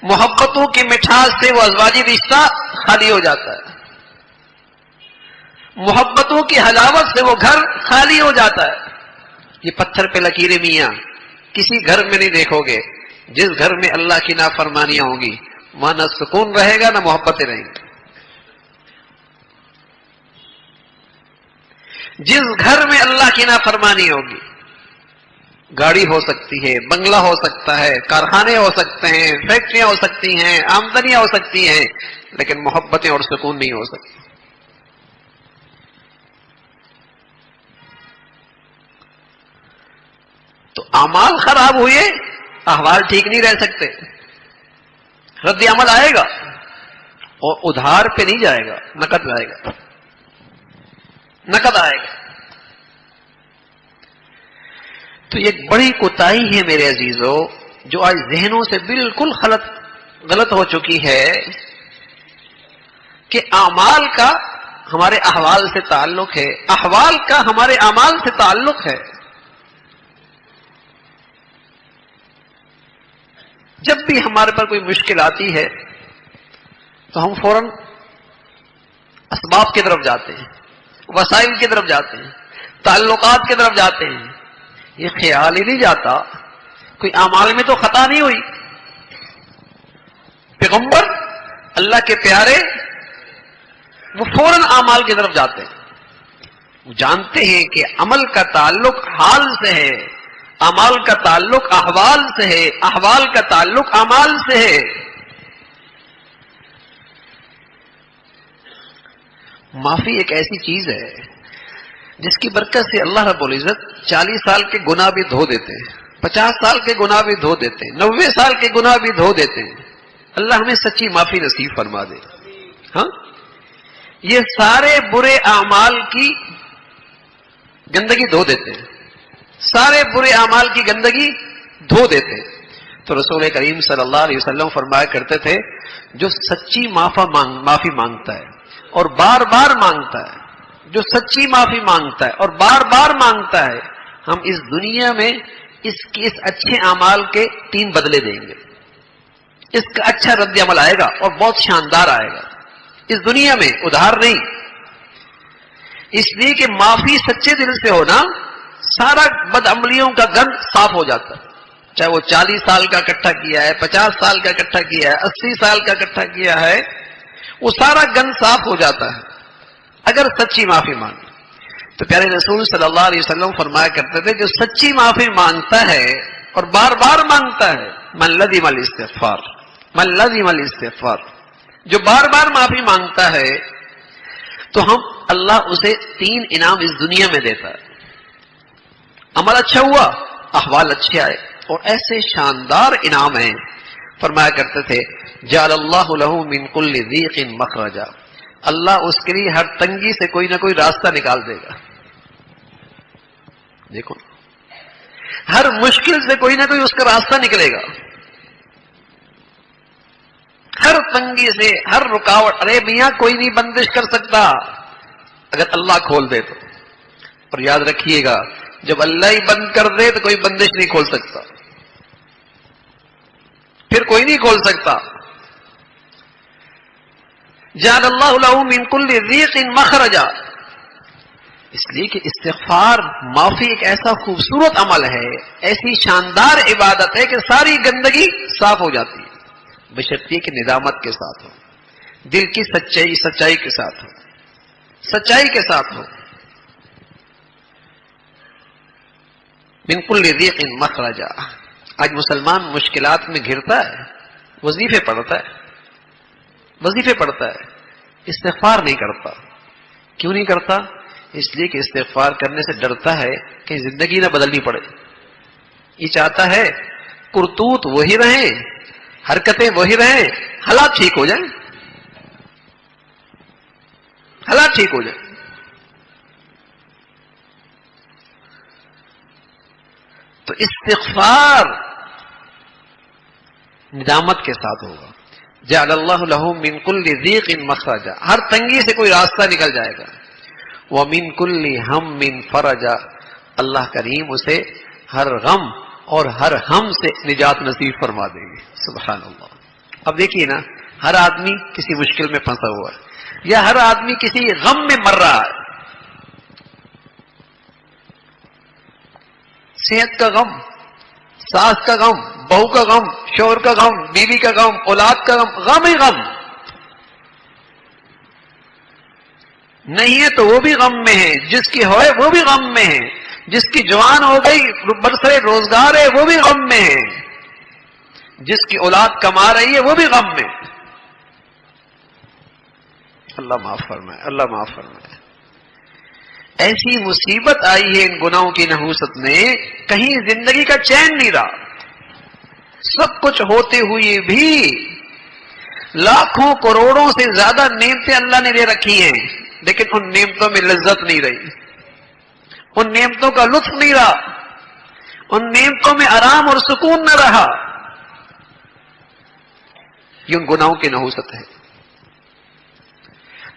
محبتوں کی مٹھاس سے وہ ازواجی رشتہ خالی ہو جاتا ہے، محبتوں کی حلاوت سے وہ گھر خالی ہو جاتا ہے۔ یہ پتھر پہ لکیریں میاں کسی گھر میں نہیں دیکھو گے، جس گھر میں اللہ کی نافرمانیاں ہوں گی وہاں نہ سکون رہے گا نہ محبتیں رہیں گی۔ جس گھر میں اللہ کی نافرمانی ہوگی، گاڑی ہو سکتی ہے، بنگلہ ہو سکتا ہے، کارخانے ہو سکتے ہیں، فیکٹریاں ہو سکتی ہیں، آمدنیاں ہو سکتی ہیں، لیکن محبتیں اور سکون نہیں ہو سکتی۔ تو اعمال خراب ہوئے، احوال ٹھیک نہیں رہ سکتے، رد عمل آئے گا اور ادھار پہ نہیں جائے گا، نقد آئے گا، نقد آئے گا۔ تو یہ ایک بڑی کوتاہی ہے میرے عزیزو، جو آج ذہنوں سے بالکل غلط ہو چکی ہے، کہ اعمال کا ہمارے احوال سے تعلق ہے، احوال کا ہمارے اعمال سے تعلق ہے۔ جب بھی ہمارے پر کوئی مشکل آتی ہے تو ہم فوراً اسباب کی طرف جاتے ہیں، وسائل کی طرف جاتے ہیں، تعلقات کی طرف جاتے ہیں، یہ خیال ہی نہیں جاتا کوئی اعمال میں تو خطا نہیں ہوئی۔ پیغمبر اللہ کے پیارے وہ فوراً اعمال کی طرف جاتے ہیں، وہ جانتے ہیں کہ عمل کا تعلق حال سے ہے، اعمال کا تعلق احوال سے ہے، احوال کا تعلق اعمال سے ہے۔ معافی ایک ایسی چیز ہے جس کی برکت سے اللہ رب العزت 40 سال کے گناہ بھی دھو دیتے ہیں، 50 سال کے گناہ بھی دھو دیتے ہیں، 90 سال کے گناہ بھی دھو دیتے ہیں۔ اللہ ہمیں سچی معافی نصیب فرما دے۔ ہاں، یہ سارے برے اعمال کی گندگی دھو دیتے ہیں، سارے برے اعمال کی گندگی دھو دیتے ہیں۔ تو رسول کریم صلی اللہ علیہ وسلم فرمایا کرتے تھے، جو سچی معافی مانگتا ہے اور بار بار مانگتا ہے، جو سچی معافی مانگتا ہے اور بار بار مانگتا ہے، ہم اس دنیا میں اس اچھے اعمال کے 3 بدلے دیں گے، اس کا اچھا رد عمل آئے گا اور بہت شاندار آئے گا اس دنیا میں، ادھار نہیں۔ اس لیے کہ معافی سچے دل سے ہونا سارا بدعملیوں کا گند صاف ہو جاتا ہے. چاہے وہ 40 سال کا اکٹھا کیا ہے، 50 سال کا اکٹھا کیا ہے، 80 سال کا اکٹھا کیا ہے، وہ سارا گند صاف ہو جاتا ہے اگر سچی معافی مانگے. تو پیارے رسول صلی اللہ علیہ وسلم فرمایا کرتے تھے جو سچی معافی مانگتا ہے اور بار بار مانگتا ہے، من لزم الاستغفار، من لزم الاستغفار، جو بار بار معافی مانگتا ہے تو ہم اللہ اسے 3 انعام اس دنیا میں دیتا ہے. عمل اچھا ہوا، احوال اچھے آئے، اور ایسے شاندار انعام ہیں. فرمایا کرتے تھے جعل اللہ له من كل ضيق مخرجا، اللہ اس کے لیے ہر تنگی سے کوئی نہ کوئی راستہ نکال دے گا. دیکھو، ہر مشکل سے کوئی نہ کوئی اس کا راستہ نکلے گا، ہر تنگی سے، ہر رکاوٹ. ارے میاں کوئی نہیں بندش کر سکتا اگر اللہ کھول دے تو. اور یاد رکھیے گا جب اللہ ہی بند کر دے تو کوئی بندش نہیں کھول سکتا، پھر کوئی نہیں کھول سکتا. جعل اللہ له من كل ضيق مخرجا، اس لیے کہ استغفار معافی ایک ایسا خوبصورت عمل ہے، ایسی شاندار عبادت ہے کہ ساری گندگی صاف ہو جاتی ہے، بشرطیے کہ ندامت کے ساتھ ہو، دل کی سچائی کے ساتھ ہو، سچائی کے ساتھ ہو. من كل ضيق مخرجا. آج مسلمان مشکلات میں گھرتا ہے، وظیفے پڑھتا ہے، استغفار نہیں کرتا. کیوں نہیں کرتا؟ اس لیے کہ استغفار کرنے سے ڈرتا ہے کہ زندگی نہ بدلنی پڑے. یہ چاہتا ہے کرتوت وہی رہیں، حرکتیں وہی رہیں، حالات ٹھیک ہو جائیں، حالات ٹھیک ہو جائیں. تو استغفار ندامت کے ساتھ ہوگا. جعل اللہ له من كل ضيق مخرجا، ہر تنگی سے کوئی راستہ نکل جائے گا. ومن كل هم فرجا، اللہ کریم اسے ہر غم اور ہر ہم سے نجات نصیب فرما دے گی. سبحان اللہ. اب دیکھیے نا، ہر آدمی کسی مشکل میں پھنسا ہوا ہے، یا ہر آدمی کسی غم میں مر رہا ہے. صحت کا غم، ساس کا غم، بہو کا غم، شوہر کا غم، بیوی کا غم، اولاد کا غم، غم ہی غم. نہیں ہے تو وہ بھی غم میں ہے، جس کی ہوئے وہ بھی غم میں ہے، جس کی جوان ہو گئی برسرے روزگار ہے وہ بھی غم میں ہے، جس کی اولاد کما رہی ہے وہ بھی غم میں. اللہ معاف فرمائے، اللہ معاف فرمائے. ایسی مصیبت آئی ہے ان گناہوں کی نحوست میں، کہیں زندگی کا چین نہیں رہا. سب کچھ ہوتے ہوئے بھی لاکھوں کروڑوں سے زیادہ نعمتیں اللہ نے دے رکھی ہیں، لیکن ان نعمتوں میں لذت نہیں رہی، ان نعمتوں کا لطف نہیں رہا، ان نعمتوں میں آرام اور سکون نہ رہا. یہ ان گناہوں کی نحوست ہے.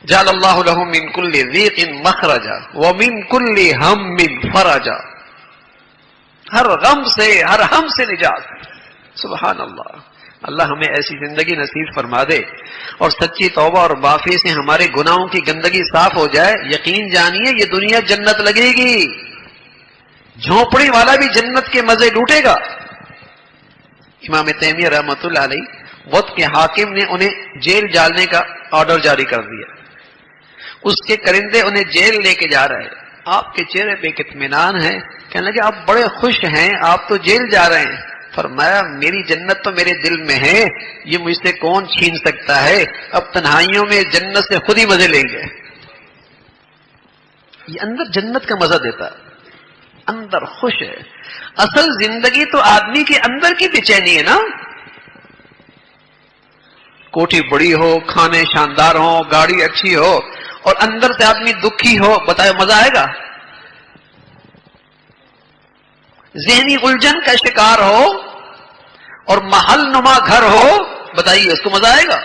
جعل اللہ له من كل ضيق مخرجا ومن كل هم فرجا، ہر غم سے، ہر ہم سے نجات. سبحان اللہ. اللہ ہمیں ایسی زندگی نصیب فرما دے اور سچی توبہ اور معافی سے ہمارے گناہوں کی گندگی صاف ہو جائے. یقین جانیے یہ دنیا جنت لگے گی، جھونپڑی والا بھی جنت کے مزے لوٹے گا. امام تیمیہ رحمۃ اللہ علیہ وقت کے حاکم نے انہیں جیل ڈالنے کا آرڈر جاری کر دیا. اس کے کرندے انہیں جیل لے کے جا رہے ہیں. آپ کے چہرے پہ اطمینان ہے، کہنے لگے آپ بڑے خوش ہیں، آپ تو جیل جا رہے ہیں. فرمایا میری جنت تو میرے دل میں ہے، یہ مجھ سے کون چھین سکتا ہے. اب تنہائیوں میں جنت سے خود ہی مزے لیں گے. یہ اندر جنت کا مزہ دیتا ہے، اندر خوش ہے. اصل زندگی تو آدمی کے اندر کی بے چینی ہے نا. کوٹھی بڑی ہو، کھانے شاندار ہو، گاڑی اچھی ہو، اور اندر سے آدمی دکھی ہو، بتائے مزہ آئے گا؟ ذہنی الجھن کا شکار ہو اور محل نما گھر ہو، بتائیے اس کو مزہ آئے گا؟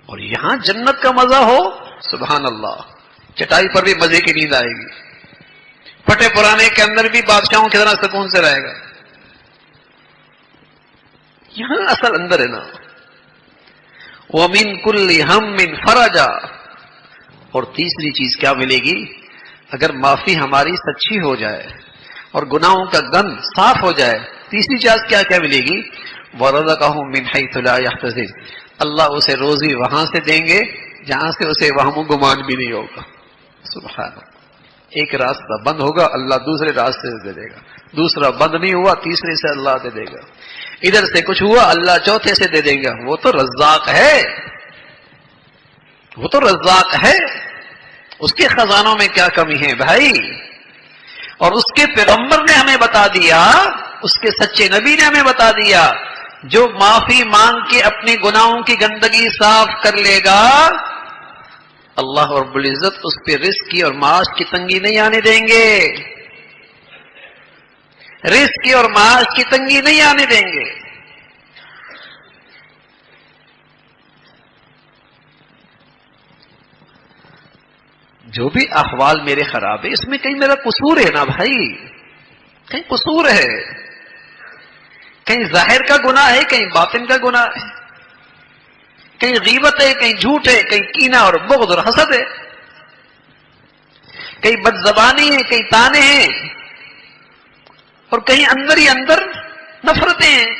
اور یہاں جنت کا مزہ ہو، سبحان اللہ، چٹائی پر بھی مزے کی نیند آئے گی، پھٹے پرانے کے اندر بھی بادشاہوں کی طرح سکون سے رہے گا. یہاں اصل اندر ہے نا. وَمِن كُلِّ هَمٍّ فَرَجًا، اور تیسری چیز کیا ملے گی؟ اگر معافی ہماری سچی ہو جائے اور گناہوں کا گند صاف ہو جائے، تیسری چیز کیا ملے گی؟ وَرَزَقَهُ مِنْ حَيْثُ لَا يَحْتَسِبُ، اللہ اسے روزی وہاں سے دیں گے جہاں سے اسے وہم و گمان بھی نہیں ہوگا. سبحان اللہ. ایک راستہ بند ہوگا، اللہ دوسرے راستے سے دے دے گا. دوسرا بند نہیں ہوا، تیسرے سے اللہ دے دے گا. ادھر سے کچھ ہوا، اللہ چوتھے سے دے دے گا. وہ تو رزاق ہے، وہ تو رزاق ہے. اس کے خزانوں میں کیا کمی ہے بھائی؟ اور اس کے پیغمبر نے ہمیں بتا دیا، اس کے سچے نبی نے ہمیں بتا دیا، جو معافی مانگ کے اپنے گناہوں کی گندگی صاف کر لے گا، اللہ رب العزت اس پہ رزق کی اور معاش کی تنگی نہیں آنے دیں گے. رزق کی اور معاش کی تنگی نہیں آنے دیں گے. جو بھی احوال میرے خراب ہے، اس میں کہیں میرا قصور ہے نا بھائی، کہیں قصور ہے، کہیں ظاہر کا گناہ ہے، کہیں باطن کا گناہ ہے، کہیں غیبت ہے، کہیں جھوٹ ہے، کہیں کینہ اور بغض اور حسد ہے، کہیں بد زبانی ہے، کہیں تانے ہیں، اور کہیں اندر ہی اندر نفرتیں ہیں.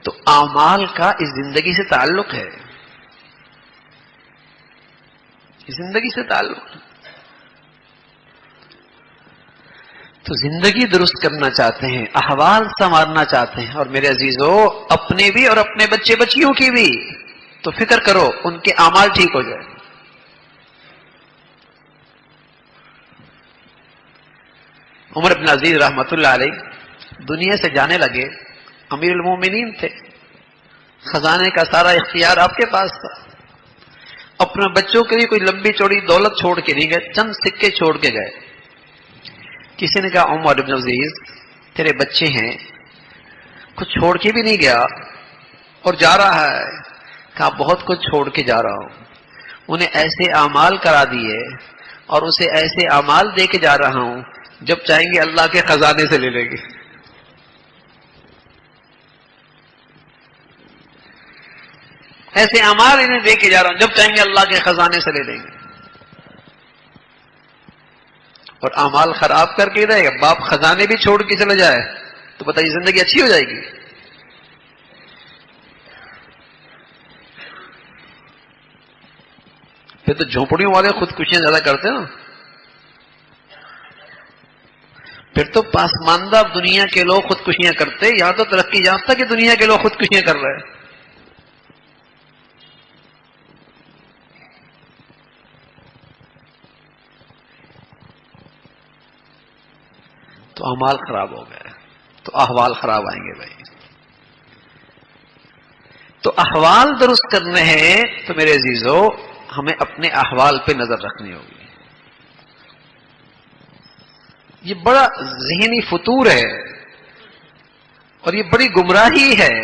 تو اعمال کا اس زندگی سے تعلق ہے، اس زندگی سے تعلق ہے. تو زندگی درست کرنا چاہتے ہیں، احوال سنوارنا چاہتے ہیں، اور میرے عزیزو اپنے بھی اور اپنے بچے بچیوں کی بھی تو فکر کرو ان کے اعمال ٹھیک ہو جائے. عمر بن عزیز رحمت اللہ علیہ دنیا سے جانے لگے، امیر المومنین تھے، خزانے کا سارا اختیار آپ کے پاس تھا. اپنے بچوں کے لیے کوئی لمبی چوڑی دولت چھوڑ کے نہیں گئے، چند سکے چھوڑ کے گئے. کسی نے کہا عمر بن عزیز تیرے بچے ہیں، کچھ چھوڑ کے بھی نہیں گیا اور جا رہا ہے. کہا بہت کچھ چھوڑ کے جا رہا ہوں، انہیں ایسے اعمال کرا دیے اور اسے ایسے اعمال دے کے جا رہا ہوں جب چاہیں گے اللہ کے خزانے سے لے لیں گے. ایسے اعمال انہیں دے کے جا رہا ہوں جب چاہیں گے اللہ کے خزانے سے لے لیں گے. اور اعمال خراب کر کے رہے گا، باپ خزانے بھی چھوڑ کے چلا جائے تو بتائیے زندگی اچھی ہو جائے گی؟ پھر تو جھونپڑیوں والے خودکشیاں زیادہ کرتے ہیں نا. پھر تو پسماندہ دنیا کے لوگ خودکشیاں کرتے، یہاں تو ترقی یافتہ کی دنیا کے لوگ خودکشیاں کر رہے ہیں. تو اعمال خراب ہو گئے تو احوال خراب آئیں گے بھائی. تو احوال درست کرنے ہیں تو میرے عزیزو ہمیں اپنے احوال پہ نظر رکھنی ہوگی. یہ بڑا ذہنی فطور ہے اور یہ بڑی گمراہی ہے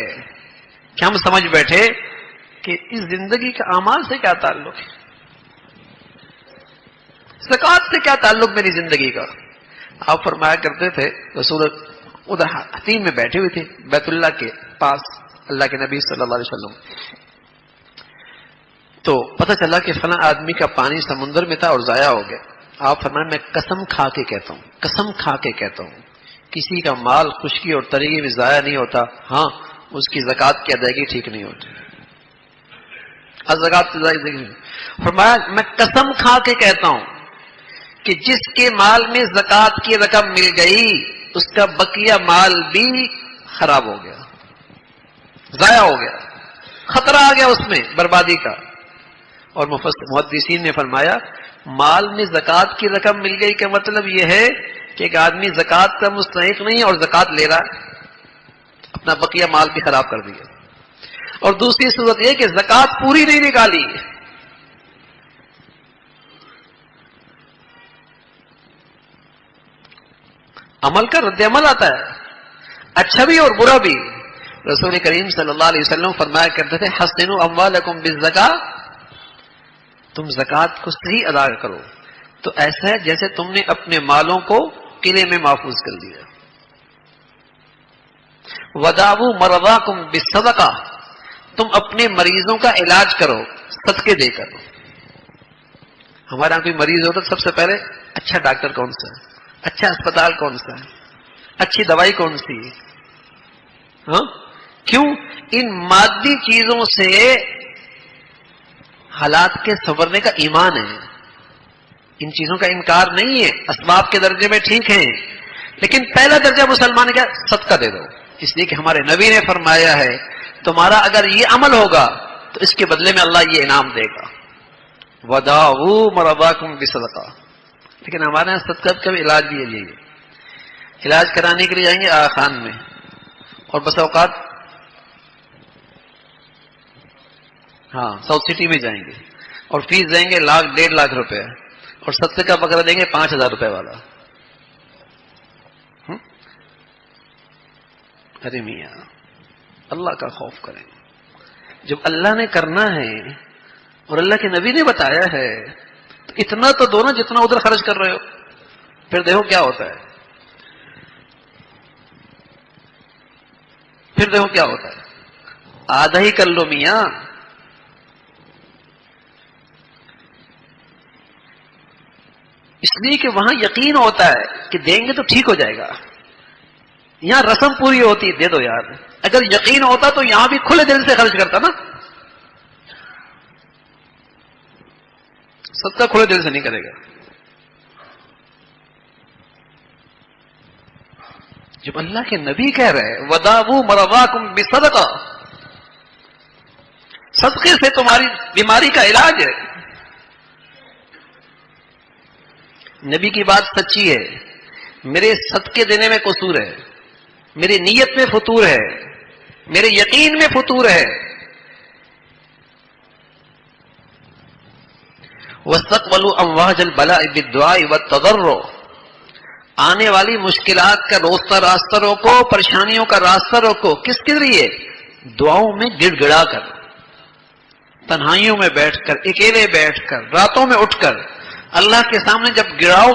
کہ ہم سمجھ بیٹھے کہ اس زندگی کا اعمال سے کیا تعلق ہے، زکوٰۃ سے کیا تعلق میری زندگی کا. آپ فرمایا کرتے تھے رسول ادھر حتیم میں بیٹھے ہوئے تھے بیت اللہ کے پاس اللہ کے نبی صلی اللہ علیہ وسلم، تو پتہ چلا کہ فلاں آدمی کا پانی سمندر میں تھا اور ضائع ہو گیا. آپ فرمایا میں قسم کھا کے کہتا ہوں، قسم کھا کے کہتا ہوں کسی کا مال خشکی اور تری میں ضائع نہیں ہوتا، ہاں اس کی زکوٰۃ کی ادائیگی ٹھیک نہیں ہوتی. زکوٰۃ کی ادائیگی فرمایا میں قسم کھا کے کہتا ہوں کہ جس کے مال میں زکوٰۃ کی رقم مل گئی اس کا بقیہ مال بھی خراب ہو گیا، ضائع ہو گیا، خطرہ آ گیا اس میں بربادی کا. اور محدثین نے فرمایا مال میں زکوٰۃ کی رقم مل گئی کا مطلب یہ ہے کہ ایک آدمی زکوٰۃ کا مستحق نہیں اور زکوٰۃ لے رہا ہے، اپنا بقیہ مال بھی خراب کر دیا. اور دوسری صورت یہ کہ زکوٰۃ پوری نہیں نکالی، عمل کا رد عمل آتا ہے، اچھا بھی اور برا بھی. رسول کریم صلی اللہ علیہ وسلم فرمایا کرتے تھے حسنوا اموالکم بالزکاۃ، تم زکوٰۃ کو صحیح ادا کرو تو ایسا ہے جیسے تم نے اپنے مالوں کو قلعے میں محفوظ کر دیا. وداؤوا مرضاکم بالصدقہ، تم اپنے مریضوں کا علاج کرو صدقے دے کر. ہمارے یہاں کوئی مریض ہوتا تو سب سے پہلے اچھا ڈاکٹر کون سا ہے, اچھا اسپتال کون سا ہے, اچھی دوائی کون سی ہے. ہاں کیوں؟ ان مادی چیزوں سے حالات کے سنورنے کا ایمان ہے. ان چیزوں کا انکار نہیں ہے, اسباب کے درجے میں ٹھیک ہیں, لیکن پہلا درجہ مسلمان کیا؟ صدقہ دے دو. اس لیے کہ ہمارے نبی نے فرمایا ہے تمہارا اگر یہ عمل ہوگا تو اس کے بدلے میں اللہ یہ انعام دے گا. وَدَاوُوا مَرَضَاكُمْ بِصَدَقَةٍ. لیکن ہمارے یہاں صدقہ کا بھی علاج بھی ہے. یہ علاج کرانے کے لیے جائیں گے آغا خان میں, اور بس اوقات ہاں ساؤتھ سٹی میں جائیں گے اور فیس دیں گے 1,00,000-1.5 لاکھ روپے, اور صدقے کا بکرا دیں گے 5,000 روپے والا. ارے میاں اللہ کا خوف کریں. جب اللہ نے کرنا ہے اور اللہ کے نبی نے بتایا ہے تو اتنا تو دو نا جتنا ادھر خرچ کر رہے ہو. پھر دیکھو کیا ہوتا ہے, پھر دیکھو کیا ہوتا ہے. آدھا ہی کر لو میاں. اس لیے کہ وہاں یقین ہوتا ہے کہ دیں گے تو ٹھیک ہو جائے گا. یہاں رسم پوری ہوتی, دے دو یار. اگر یقین ہوتا تو یہاں بھی کھلے دل سے خرچ کرتا نا. صدقہ کھلے دل سے نہیں کرے گا. جب اللہ کے نبی کہہ رہے وَدَاوُوا مَرَضَاكُمْ بِصَدَقَةٍ, صدقے سے تمہاری بیماری کا علاج ہے. نبی کی بات سچی ہے. میرے صدقے دینے میں قصور ہے, میری نیت میں فطور ہے, میرے یقین میں فطور ہے. وَاسْتَقْبَلُوا أَمْوَاجَ الْبَلَاءِ بِالدُّعَاءِ وَالتَّضَرُّعِ. آنے والی مشکلات کا راستہ روکو, پریشانیوں کا راستہ روکو. کس کے ذریعے؟ دعاؤں میں گڑ گڑا کر, تنہائیوں میں بیٹھ کر, اکیلے بیٹھ کر, راتوں میں اٹھ کر اللہ کے سامنے جب گڑاؤ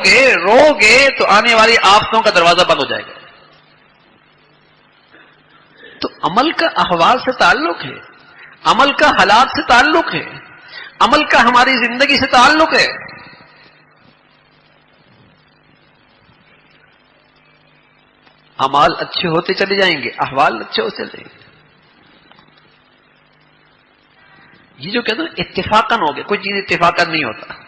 گے, رو گے, تو آنے والی آفتوں کا دروازہ بند ہو جائے گا. تو عمل کا احوال سے تعلق ہے, عمل کا حالات سے تعلق ہے, عمل کا ہماری زندگی سے تعلق ہے. اعمال اچھے ہوتے چلے جائیں گے, احوال اچھے ہوتے چلے جائیں گے. یہ جو کہتے ہیں اتفاقاً ہو گیا, کوئی چیز اتفاقاً نہیں ہوتا.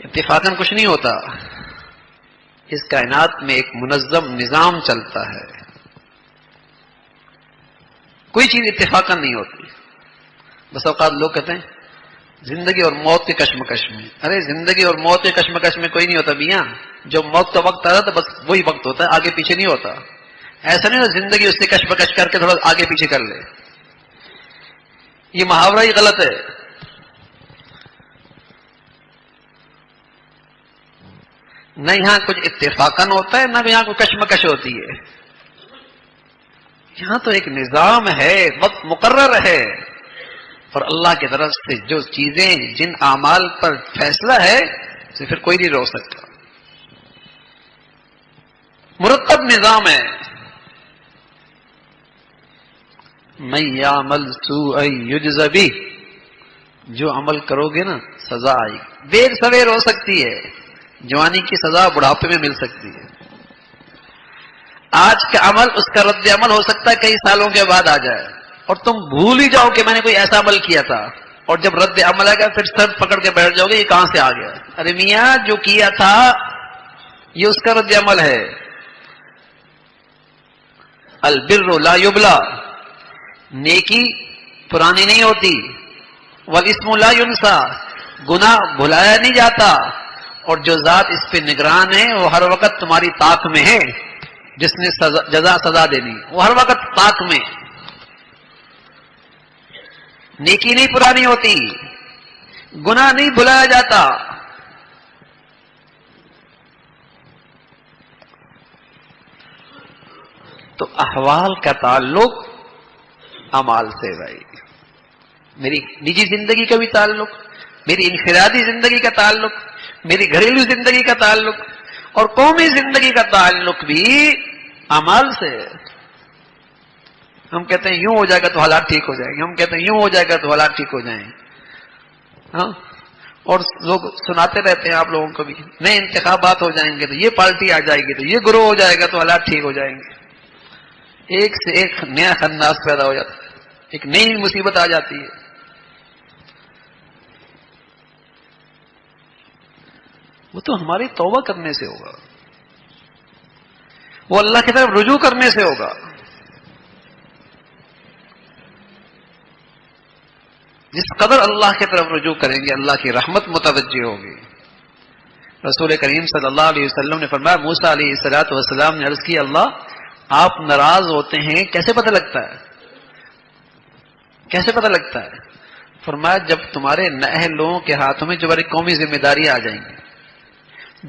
اتفاقاً کچھ نہیں ہوتا. اس کائنات میں ایک منظم نظام چلتا ہے. کوئی چیز اتفاقاً نہیں ہوتی. بس اوقات لوگ کہتے ہیں زندگی اور موت کے کشمکش میں. ارے زندگی اور موت کے کشمکش میں کوئی نہیں ہوتا میاں. جو موت کا وقت آتا تو بس وہی وقت ہوتا ہے, آگے پیچھے نہیں ہوتا. ایسا نہیں ہوتا زندگی اس سے کشمکش کر کے تھوڑا آگے پیچھے کر لے. یہ محاورہ ہی غلط ہے. نہ یہاں کچھ اتفاقاً ہوتا ہے, نہ یہاں کوئی کشمکش ہوتی ہے. یہاں تو ایک نظام ہے, وقت مقرر ہے, اور اللہ کی طرف سے جو چیزیں, جن اعمال پر فیصلہ ہے اسے پھر کوئی نہیں روک سکتا. مرتب نظام ہے. مَن یعمل سوءا یجز بہ. جو عمل کرو گے نا سزا آئے گی. دیر سویر ہو سکتی ہے, جوانی کی سزا بڑھاپے میں مل سکتی ہے. آج کا عمل اس کا رد عمل ہو سکتا ہے کئی سالوں کے بعد آ جائے, اور تم بھول ہی جاؤ کہ میں نے کوئی ایسا عمل کیا تھا, اور جب رد عمل آئے گا پھر سر پکڑ کے بیٹھ جاؤ گے یہ کہاں سے آ گیا. ارے میاں جو کیا تھا یہ اس کا رد عمل ہے. البر لا یبلا. نیکی پرانی نہیں ہوتی. والاسم لا ینسا. گناہ بھلایا نہیں جاتا. اور جو ذات اس پہ نگران ہے وہ ہر وقت تمہاری طاق میں ہے, جس نے جزا سزا دینی وہ ہر وقت طاق میں. نیکی نہیں پرانی ہوتی, گناہ نہیں بھلایا جاتا. تو احوال کا تعلق اعمال سے بھائی. میری نجی زندگی کا بھی تعلق, میری انفرادی زندگی کا تعلق, میری گھریلو زندگی کا تعلق, اور قومی زندگی کا تعلق بھی اعمال سے. ہم کہتے ہیں یوں ہو جائے گا تو حالات ٹھیک ہو جائیں گے، ہم کہتے ہیں یوں ہو جائے گا تو حالات ٹھیک ہو جائیں گے. ہاں، اور لوگ سناتے رہتے ہیں آپ لوگوں کو بھی، نئے انتخابات ہو جائیں گے تو یہ پارٹی آ جائے گی تو یہ گروہ ہو جائے گا تو حالات ٹھیک ہو جائیں گے. ایک سے ایک نیا خناس پیدا ہو جاتا ہے، ایک نئی مصیبت آ جاتی ہے. وہ تو ہماری توبہ کرنے سے ہوگا، وہ اللہ کی طرف رجوع کرنے سے ہوگا. جس قدر اللہ کی طرف رجوع کریں گے اللہ کی رحمت متوجہ ہوگی. رسول کریم صلی اللہ علیہ وسلم نے فرمایا، موسیٰ علیہ الصلوۃ والسلام نے عرض کی، اللہ آپ ناراض ہوتے ہیں کیسے پتہ لگتا ہے؟ کیسے پتہ لگتا ہے؟ فرمایا جب تمہارے نااہل لوگوں کے ہاتھوں میں جو بڑی قومی ذمہ داریاں آ جائیں گی،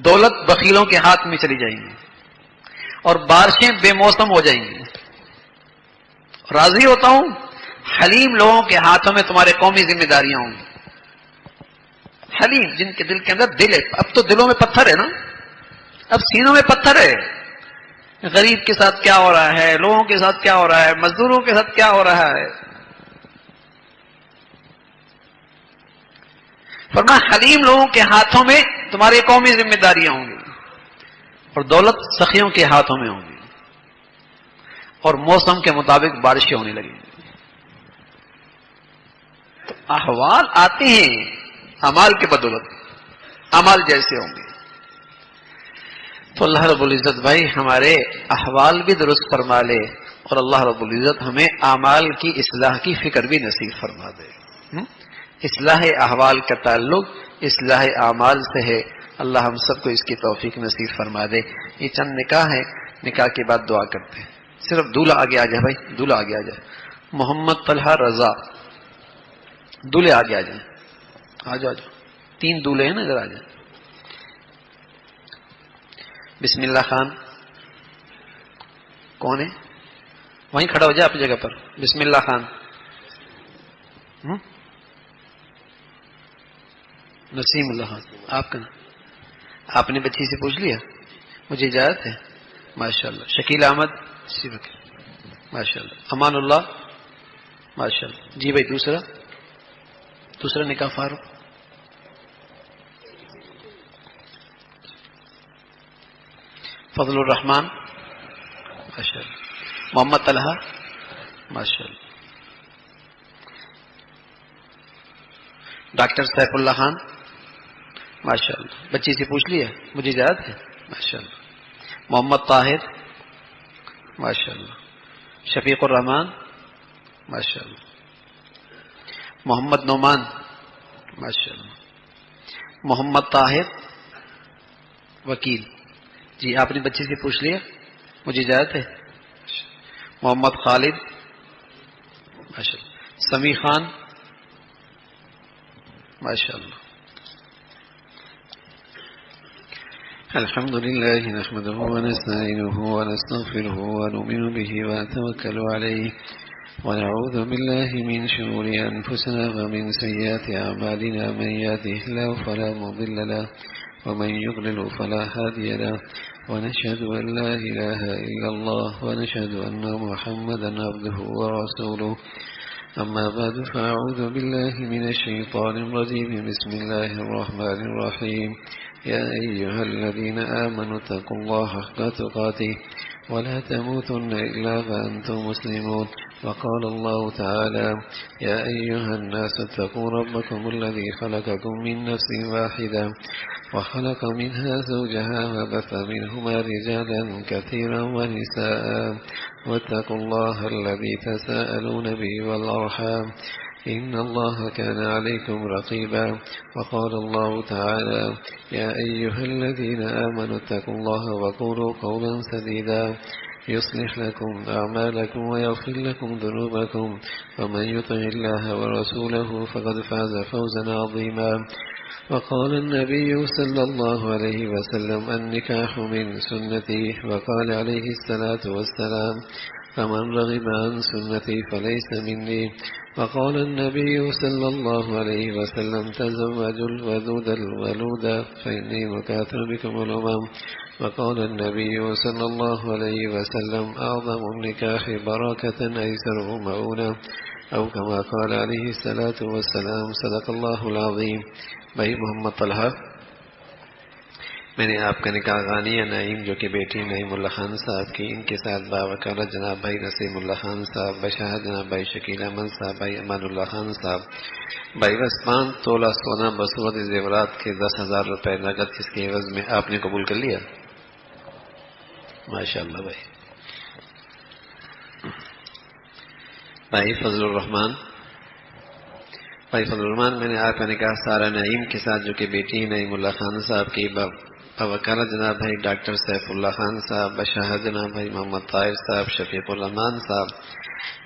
دولت بخیلوں کے ہاتھ میں چلی جائیں گی اور بارشیں بے موسم ہو جائیں گی. راضی ہوتا ہوں حلیم لوگوں کے ہاتھوں میں تمہارے قومی ذمہ داریاں ہوں گی. حلیم، جن کے دل کے اندر دل ہے. اب تو دلوں میں پتھر ہے نا، اب سینوں میں پتھر ہے. غریب کے ساتھ کیا ہو رہا ہے، لوگوں کے ساتھ کیا ہو رہا ہے، مزدوروں کے ساتھ کیا ہو رہا ہے. فرمایا حلیم لوگوں کے ہاتھوں میں تمہاری قومی ذمہ داریاں ہوں گی اور دولت سخیوں کے ہاتھوں میں ہوں گی اور موسم کے مطابق بارشیں ہونے لگیں گی. تو احوال آتے ہیں اعمال کے بدولت، اعمال جیسے ہوں گے. تو اللہ رب العزت بھائی ہمارے احوال بھی درست فرما لے اور اللہ رب العزت ہمیں اعمال کی اصلاح کی فکر بھی نصیب فرما دے. اصلاح احوال کا تعلق اصلاح اعمال سے ہے. اللہ ہم سب کو اس کی توفیق نصیب فرما دے. یہ چند نکاح ہے، نکاح کے بعد دعا کرتے ہیں. صرف دولہا آگے آ جائے بھائی، دولہا آگے آ جائے. محمد طلحہ رضا، دولہے آگے آ جائیں. آ جاؤ، 3 دولہے ہیں نا، ادھر آ جائیں. بسم اللہ خان کون ہے؟ وہیں کھڑا ہو جائے اپنی جگہ پر. بسم اللہ خان. نسیم اللہ خان آپ کا نام؟ آپ نے بچی سے پوچھ لیا؟ مجھے اجازت ہے. ماشاء اللہ. شکیل احمد ماشاء اللہ. امان اللہ ماشاء اللہ. جی بھائی دوسرا نکاح فاروق. فضل الرحمان ماشاء اللہ. محمد طلحہ ماشاء اللہ. ڈاکٹر سیف اللہ خان ماشاء اللہ. بچی سے پوچھ لیا؟ مجھے اجازت ہے. ماشاء اللہ. محمد طاہر ماشاء اللہ. شفیق الرحمان ماشاء اللہ. محمد نعمان ماشاء اللہ. محمد طاہر وکیل. جی آپ نے بچی سے پوچھ لیا؟ مجھے اجازت ہے. محمد خالد ماشاء اللہ. سمیع خان ماشاء اللہ. الحمد لله نحمده ونستعينه ونستغفره ونؤمن به ونتوكل عليه ونعوذ بالله من شرور أنفسنا ومن سيئات أعمالنا. من يهده الله فلا مضل له ومن يضلل فلا هادي له ونشهد أن لا إله إلا الله ونشهد أن محمدا عبده ورسوله. أما بعد فأعوذ بالله من الشيطان الرجيم. بسم الله الرحمن الرحيم. يا أيها الذين آمنوا اتقوا الله حق تقاته ولا تموتن إلا وأنتم مسلمون. وقال الله تعالى يا أيها الناس اتقوا ربكم الذي خلقكم من نفس واحدة وخلق منها زوجها وبث منهما رجالا كثيرا ونساء واتقوا الله الذي تساءلون به والأرحام إن الله كان عليكم رقيبا. وقال الله تعالى يا أيها الذين آمنوا اتقوا الله وقولوا قولا سديدا يصلح لكم أعمالكم ويغفر لكم ذنوبكم ومن يطع الله ورسوله فقد فاز فوزا عظيما. وقال النبي صلى الله عليه وسلم النكاح من سنتي. وقال عليه الصلاة والسلام فمن رغب عن سنتي فليس مني. وقال النبي صلى الله عليه وسلم تزوجوا الودود الولود فإني مكاثر بكم الأمم. وقال النبي صلى الله عليه وسلم أعظم النكاح بركة أيسره مؤونة، أو كما قال عليه الصلاة والسلام صدق اللہ العظیم. بھائی محمد طلحہ، میں نے آپ کا نکاح غانیہ نعیم جو کہ بیٹی نعیم اللہ خان صاحب کی، ان کے ساتھ باوکالت جناب بھائی نسیم اللہ خان صاحب، بشاہد جناب بھائی شکیل احمد صاحب، بھائی امان اللہ خان صاحب، بھائی بس 5 تولہ سونا بصورت زیورات کے 10,000 روپے نقد، اس کے عوض میں آپ نے قبول کر لیا؟ ماشاء اللہ. بھائی فضل الرحمان، میں نے آپ کا نکاح سارا نعیم کے ساتھ جو کہ بیٹی نعیم اللہ خان صاحب کی وکالت جناب بھائی ڈاکٹر سیف اللہ خان صاحب، بشاہد جناب بھائی محمد طاہر صاحب، شفیق الرحمان صاحب،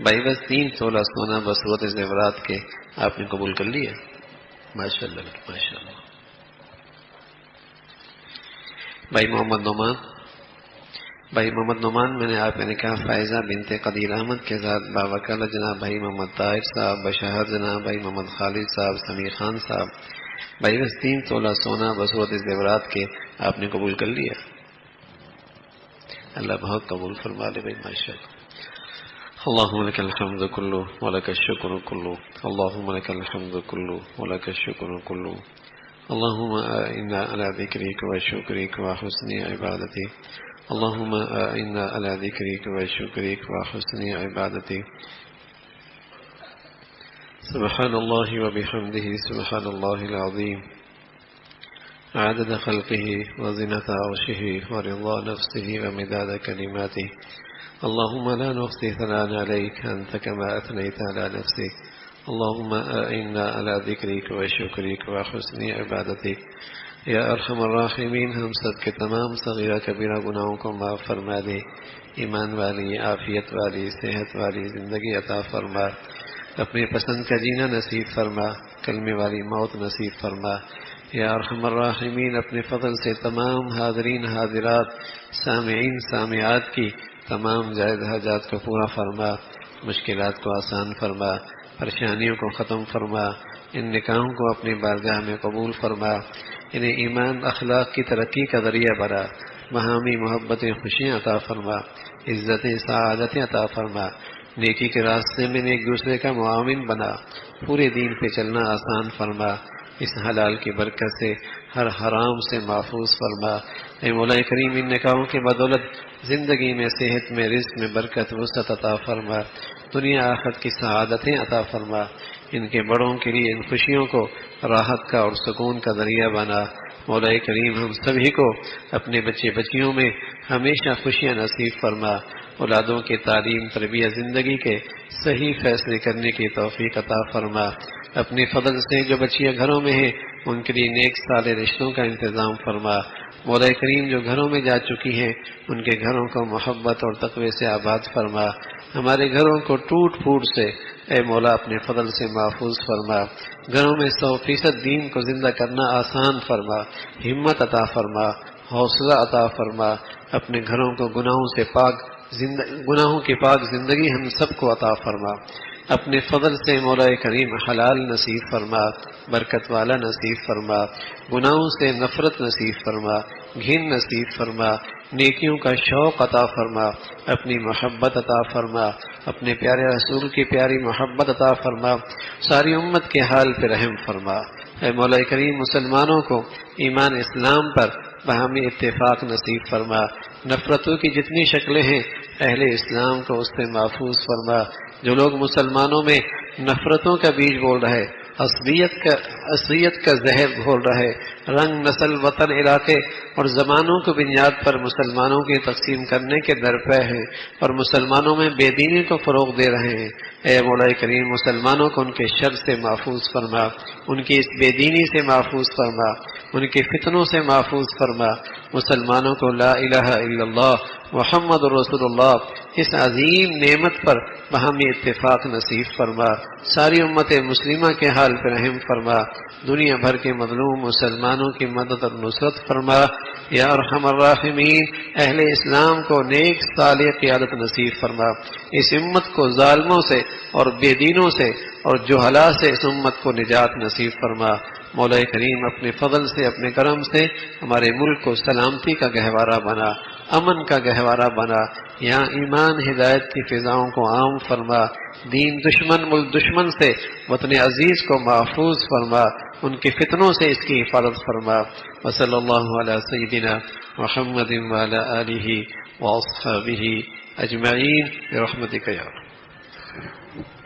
بھائی بس 3 تولہ سونا بصورت زیورات کے آپ نے قبول کر لیا؟ ماشاء اللہ ماشاء اللہ. بھائی محمد نعمان، میں نے آپ کا نکاح فائزہ بنت قدیر احمد کے ساتھ باوکالت جناب بھائی محمد طاہر صاحب، بشاہد جناب بھائی محمد خالد صاحب، سمیر خان صاحب، بھائی بس 3 تولہ سونا بصورت زیورات کے آپ نے قبول کر لیا؟ اللہ بہت قبول فرما لے بھائی ماشاء اللہ. اللهم لك الحمد كله ولك الشكر كله، اللهم لك الحمد كله ولك الشكر كله، اللهم إنا على ذكرك وشكرك وحسن عبادتك، اللهم إنا على ذكرك وشكرك وحسن عبادتك. سبحان الله وبحمده سبحان الله العظيم، عدد خلقه وزنة عرشه ورضا نفسه ومداد كلماته. اللهم لا نحصي ثناء عليك أنت كما أثنيت على نفسك، اللهم إنا على ذكرك وشكرك وحسن عبادتك. یا ارحم الراحمین، ہم سب کے تمام صغیرہ کبیرہ گناہوں کو معاف فرما دے، ایمان والی، عافیت والی، صحت والی زندگی عطا فرما، اپنے پسند کا جینا نصیب فرما، کلمے والی موت نصیب فرما. یا ارحم الراحمین، اپنے فضل سے تمام حاضرین حاضرات، سامعین سامعات کی تمام جائز حاجات کو پورا فرما، مشکلات کو آسان فرما، پریشانیوں کو ختم فرما، ان نکاحوں کو اپنی بارگاہ میں قبول فرما، انہیں ایمان اخلاق کی ترقی کا ذریعہ بنا، باہمی محبتیں خوشیاں عطا فرما، عزتیں سعادتیں عطا فرما، نیکی کے راستے میں ایک دوسرے کا معاون بنا، پورے دین پہ چلنا آسان فرما، اس حلال کی برکت سے ہر حرام سے محفوظ فرما. اے مولا کریم، ان نکاحوں کے بدولت زندگی میں، صحت میں، رزق میں برکت وسعت عطا فرما، دنیا آخرت کی سعادتیں عطا فرما. ان کے بڑوں کے لیے ان خوشیوں کو راحت کا اور سکون کا ذریعہ بنا. مولا کریم، ہم سبھی کو اپنے بچے بچیوں میں ہمیشہ خوشیاں نصیب فرما، اولادوں کی تعلیم تربیت زندگی کے صحیح فیصلے کرنے کی توفیق عطا فرما. اپنے فضل سے جو بچیاں گھروں میں ہیں ان کے لیے نیک صالح رشتوں کا انتظام فرما. مولا کریم، جو گھروں میں جا چکی ہیں ان کے گھروں کو محبت اور تقوی سے آباد فرما. ہمارے گھروں کو ٹوٹ پھوٹ سے اے مولا اپنے فضل سے محفوظ فرما. گھروں میں 100% دین کو زندہ کرنا آسان فرما، ہمت عطا فرما، حوصلہ عطا فرما. اپنے گھروں کو گناہوں کی پاک زندگی ہم سب کو عطا فرما. اپنے فضل سے مولا کریم حلال نصیب فرما، برکت والا نصیب فرما، گناہوں سے نفرت نصیب فرما، گھن نصیب فرما، نیکیوں کا شوق عطا فرما، اپنی محبت عطا فرما، اپنے پیارے رسول کی پیاری محبت عطا فرما. ساری امت کے حال پہ رحم فرما. اے مولا کریم، مسلمانوں کو ایمان اسلام پر باہمی اتفاق نصیب فرما. نفرتوں کی جتنی شکلیں ہیں اہل اسلام کو اس سے محفوظ فرما. جو لوگ مسلمانوں میں نفرتوں کا بیج بول رہے، عصبیت کا زہر گھول رہے، رنگ نسل وطن علاقے اور زمانوں کو بنیاد پر مسلمانوں کی تقسیم کرنے کے درپے ہیں اور مسلمانوں میں بے دینی کو فروغ دے رہے ہیں، اے مولا کریم مسلمانوں کو ان کے شر سے محفوظ فرما، ان کی اس بے دینی سے محفوظ فرما، ان کے فتنوں سے محفوظ فرما. مسلمانوں کو لا الہ الا اللہ محمد رسول اللہ اس عظیم نعمت پر باہمی اتفاق نصیب فرما، ساری امت مسلمہ کے حال پر رحم فرما، دنیا بھر کے مظلوم مسلمانوں کی مدد اور نصرت فرما یا ارحم الراحمین۔ اہل اسلام کو نیک صالح قیادت نصیب فرما، اس امت کو ظالموں سے اور بے دینوں سے اور جہلاء سے اس امت کو نجات نصیب فرما۔ مولا کریم اپنے فضل سے، اپنے کرم سے ہمارے ملک کو سلامتی کا گہوارہ بنا، امن کا گہوارہ بنا، یہاں ایمان ہدایت کی فضاؤں کو عام فرما، دین دشمن ملک دشمن سے وطن عزیز کو محفوظ فرما، ان کے فتنوں سے اس کی حفاظت فرما۔ وصلی اللہ علی سیدنا محمد وعلی آلہ واصحابہ اجمعین برحمتک یا رب۔